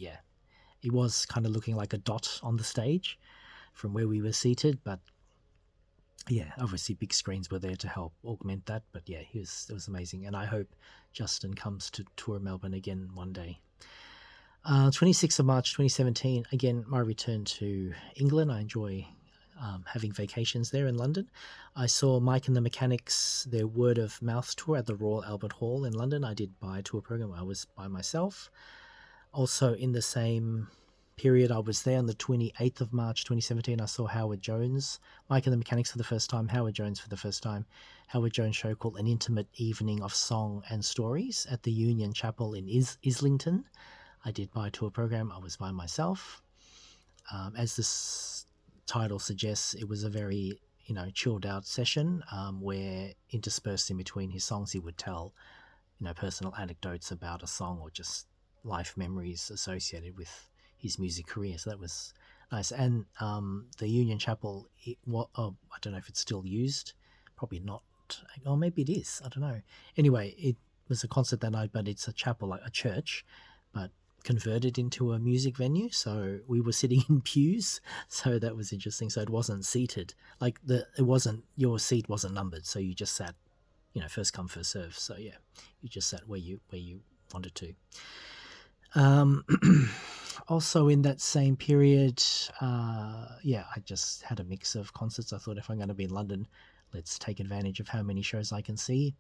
he was kind of looking like a dot on the stage from where we were seated, but obviously big screens were there to help augment that. But it was amazing, and I hope Justin comes to tour Melbourne again one day. 26th of March 2017, again, my return to England. I enjoy having vacations there in London. I saw Mike and the Mechanics, their Word of Mouth tour at the Royal Albert Hall in London. I did buy a tour program. I was by myself. Also in the same period, I was there on the 28th of March 2017. I saw Howard Jones, Mike and the Mechanics for the first time, Howard Jones for the first time. Howard Jones show called An Intimate Evening of Song and Stories at the Union Chapel in Islington. I did my tour program. I was by myself. As this title suggests, it was a very chilled out session where interspersed in between his songs he would tell personal anecdotes about a song or just life memories associated with his music career. So that was nice. And the Union Chapel, I don't know if it's still used, probably not, or maybe it is, I don't know. Anyway, it was a concert that night, but it's a chapel, like a church, but converted into a music venue. So we were sitting in pews, so that was interesting. So it wasn't seated, your seat wasn't numbered, so you just sat, first come first serve. So you just sat where you wanted to. Also in that same period, I just had a mix of concerts. I thought, if I'm going to be in London, let's take advantage of how many shows I can see.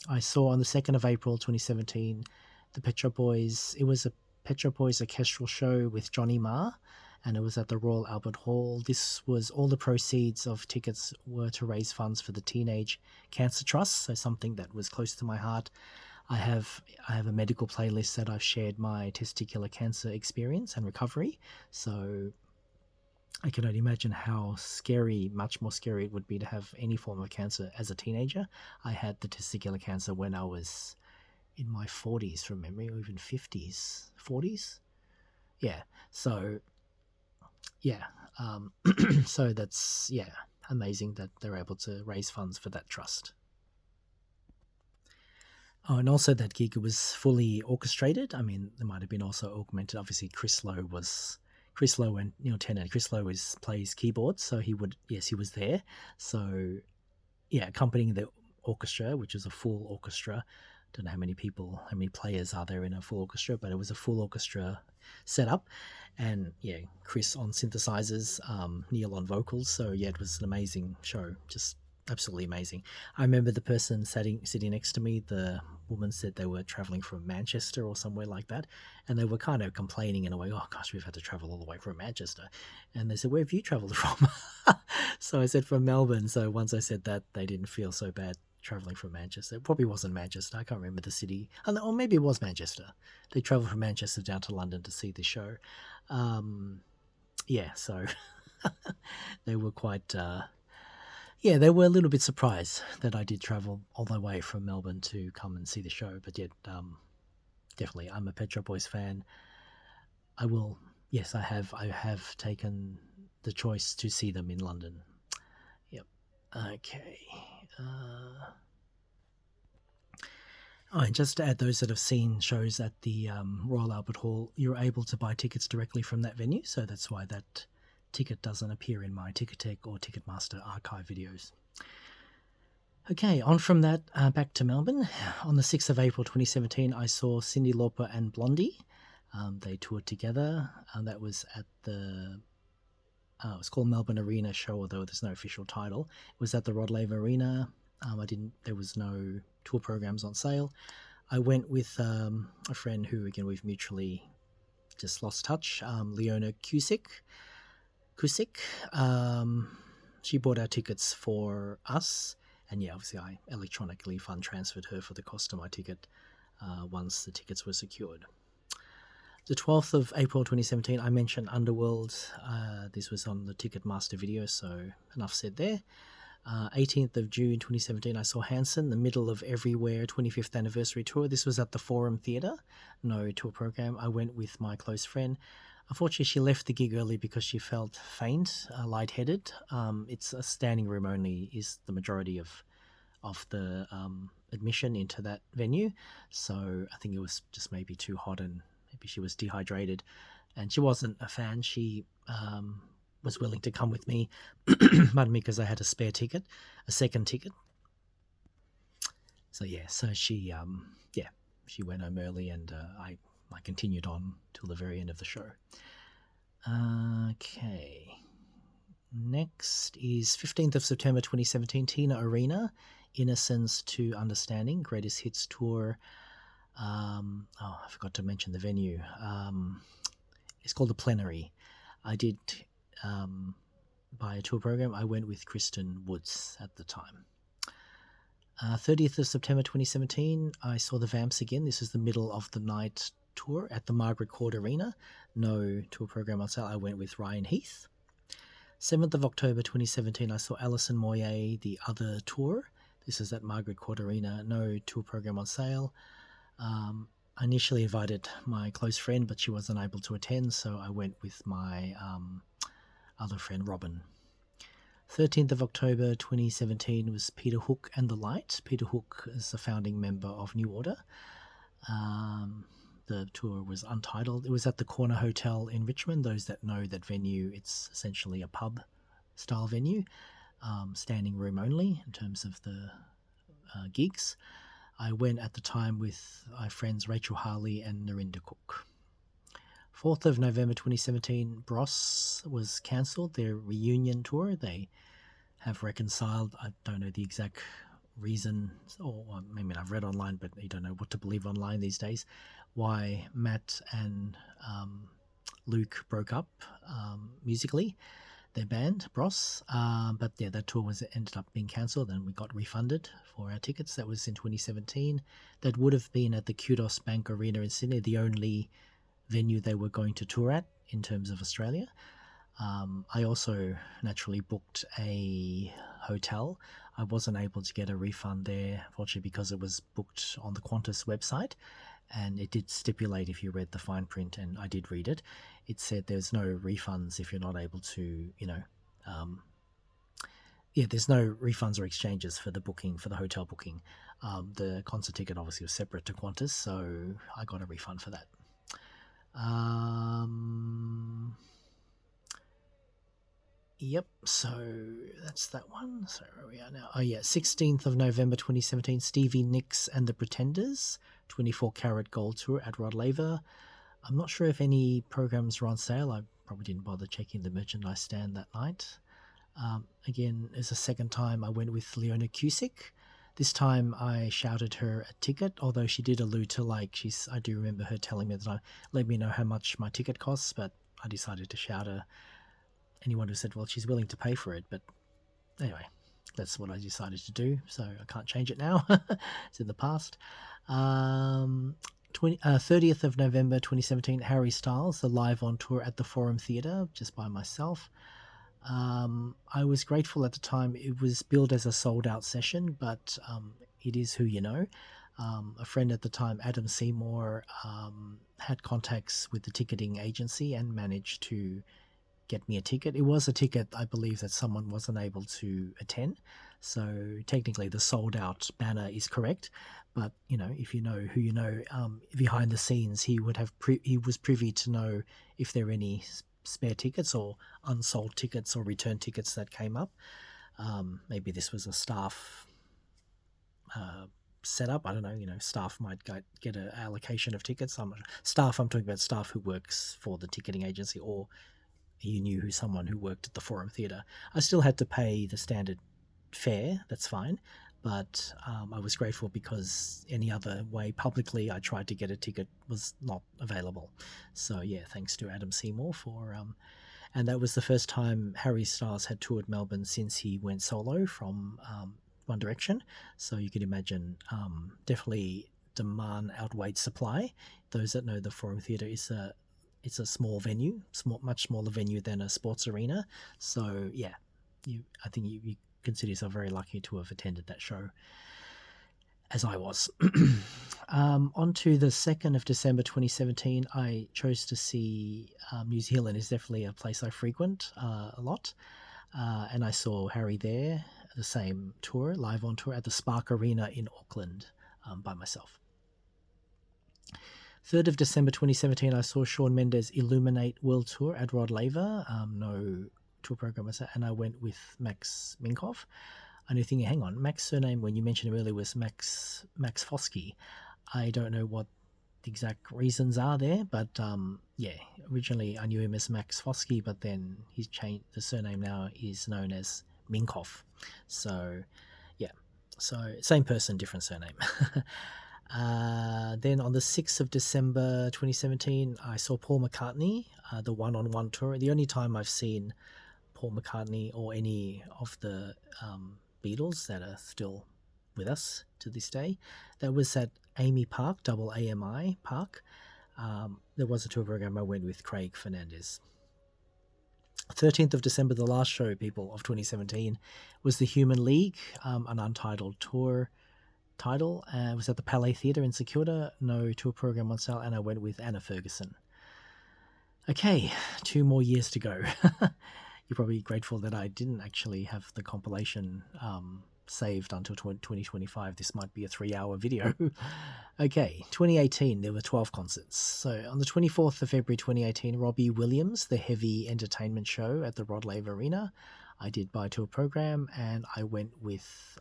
I saw on the 2nd of April 2017 the Pet Shop Boys. It was a Pet Shop Boys orchestral show with Johnny Marr, and it was at the Royal Albert Hall. This was, all the proceeds of tickets were to raise funds for the Teenage Cancer Trust, so something that was close to my heart. I have a medical playlist that I've shared my testicular cancer experience and recovery. So I can only imagine how scary, much more scary it would be to have any form of cancer as a teenager. I had the testicular cancer when I was in my 40s from memory, or even 50s, 40s. Yeah. So, yeah. So that's, yeah, amazing that they're able to raise funds for that trust. Oh, and also that gig was fully orchestrated. I mean, there might have been also augmented. Obviously, Chris Lowe and Neil Tennant. Chris Lowe plays keyboards, so he was there. So, yeah, accompanying the orchestra, which is a full orchestra. Don't know how many players are there in a full orchestra, but it was a full orchestra setup. And yeah, Chris on synthesizers, Neil on vocals. So yeah, it was an amazing show. Just absolutely amazing. I remember the person sitting next to me, the woman said they were traveling from Manchester or somewhere like that, and they were kind of complaining in a way, oh gosh, we've had to travel all the way from Manchester. And they said, where have you traveled from? So I said, from Melbourne. So once I said that, they didn't feel so bad traveling from Manchester. It probably wasn't Manchester. I can't remember the city. Or maybe it was Manchester. They traveled from Manchester down to London to see the show. Yeah, so they were quite... yeah, they were a little bit surprised that I did travel all the way from Melbourne to come and see the show. But yet, definitely, I'm a Pet Shop Boys fan. I have taken the choice to see them in London. Yep. Okay. And just to add, those that have seen shows at the Royal Albert Hall, you're able to buy tickets directly from that venue. So that's why that ticket doesn't appear in my Ticketek or Ticketmaster archive videos. Okay, on from that, back to Melbourne. On the 6th of April 2017, I saw Cyndi Lauper and Blondie. They toured together. That was at the... it was called Melbourne Arena Show, although there's no official title. It was at the Rod Laver Arena. There was no tour programs on sale. I went with a friend who, again, we've mutually just lost touch, Leona Cusick. She bought our tickets for us, and yeah, obviously I electronically fund transferred her for the cost of my ticket once the tickets were secured. The 12th of April 2017, I mentioned Underworld. This was on the Ticketmaster video, so enough said there. 18th of June 2017, I saw Hanson, the Middle of Everywhere 25th Anniversary Tour. This was at the Forum Theatre, no tour program. I went with my close friend. Unfortunately, she left the gig early because she felt faint, lightheaded. It's a standing room only is the majority of the admission into that venue. So I think it was just maybe too hot and maybe she was dehydrated. And she wasn't a fan. She was willing to come with me, pardon me, because I had a second ticket. So yeah, she went home early, and I continued on till the very end of the show. Okay. Next is 15th of September 2017, Tina Arena, Innocence to Understanding, Greatest Hits Tour. I forgot to mention the venue. It's called the Plenary. I did buy a tour program. I went with Kristen Woods at the time. 30th of September 2017, I saw the Vamps again. This is the middle of the night tour at the Margaret Court Arena. No tour program on sale. I went with Ryan Heath. 7th of October 2017, I saw Alison Moyet, The Other Tour. This is at Margaret Court Arena. No tour program on sale. I initially invited my close friend, but she wasn't able to attend, so I went with my other friend, Robin. 13th of October 2017 was Peter Hook and the Light. Peter Hook is a founding member of New Order. The tour was untitled. It was at the Corner Hotel in Richmond. Those that know that venue, it's essentially a pub-style venue, standing room only in terms of the gigs. I went at the time with my friends Rachel Harley and Narinder Cook. 4th of November 2017, Bros was cancelled, their reunion tour. They have reconciled. I don't know the exact reason, or maybe I've read online, but you don't know what to believe online these days, why Matt and Luke broke up musically. their band, Bros. But yeah, that tour ended up being cancelled, and we got refunded for our tickets. That was in 2017. That would have been at the Kudos Bank Arena in Sydney, the only venue they were going to tour at in terms of Australia. I also naturally booked a hotel. I wasn't able to get a refund there, fortunately, because it was booked on the Qantas website, and it did stipulate, if you read the fine print, and I did read it, it said there's no refunds if you're not able to, there's no refunds or exchanges for the booking, for the hotel booking. The concert ticket obviously was separate to Qantas, so I got a refund for that. Yep, so that's that one. So where we are now. Oh yeah, 16th of November 2017, Stevie Nicks and the Pretenders, 24 Karat Gold Tour at Rod Laver. I'm not sure if any programs were on sale. I probably didn't bother checking the merchandise stand that night. Again, it's the second time I went with Leona Cusick. This time I shouted her a ticket, although she did allude to, I do remember her telling me that let me know how much my ticket costs, but I decided to shout her. Anyone who said, well, she's willing to pay for it, but anyway, that's what I decided to do, so I can't change it now. It's in the past. 30th of November 2017, Harry Styles, the live on tour at the Forum Theatre, just by myself. I was grateful at the time. It was billed as a sold-out session, but it is who you know. A friend at the time, Adam Seymour, had contacts with the ticketing agency and managed to get me a ticket. It was a ticket, I believe, that someone wasn't able to attend. So technically the sold out banner is correct. But, if you know who you know, behind the scenes, he was privy to know if there are any spare tickets or unsold tickets or return tickets that came up. Maybe this was a staff setup. I don't know, staff might get an allocation of tickets. I'm talking about staff who works for the ticketing agency, or you knew someone who worked at the Forum Theatre. I still had to pay the standard fare, that's fine, but I was grateful because any other way publicly I tried to get a ticket was not available. So yeah, thanks to Adam Seymour for... and that was the first time Harry Styles had toured Melbourne since he went solo from One Direction. So you could imagine, definitely demand outweighed supply. Those that know the Forum Theatre it's a small venue, much smaller venue than a sports arena. So yeah, I think you consider yourself very lucky to have attended that show, as I was. On to the 2nd of December 2017, I chose to see New Zealand. Is definitely a place I frequent a lot. And I saw Harry there, the same tour, live on tour at the Spark Arena in Auckland, by myself. 3rd of December 2017, I saw Shawn Mendes Illuminate World Tour at Rod Laver. No tour program was that, and I went with Max Minkoff. And you're thinking, hang on, Max's surname, when you mentioned him earlier, was Max Foskey. I don't know what the exact reasons are there, but originally I knew him as Max Foskey, but then he's changed. The surname now is known as Minkoff. So, yeah, same person, different surname. Then on the 6th of December 2017, I saw Paul McCartney, the one-on-one tour. The only time I've seen Paul McCartney or any of the Beatles that are still with us to this day. That was at Amy Park, AAMI Park. There was a tour program I went with Craig Fernandez. 13th of December, the last show, people, of 2017, was the Human League, an untitled tour title. It was at the Palais Theatre in Securita. No tour program on sale, and I went with Anna Ferguson. Okay, 2 more years to go. You're probably grateful that I didn't actually have the compilation saved until 2025. This might be a 3-hour video. Okay, 2018, there were 12 concerts. So on the 24th of February 2018, Robbie Williams, the Heavy Entertainment Show at the Rod Laver Arena. I did buy tour program, and I went with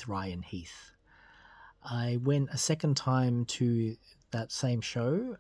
Ryan Heath. I went a second time to that same show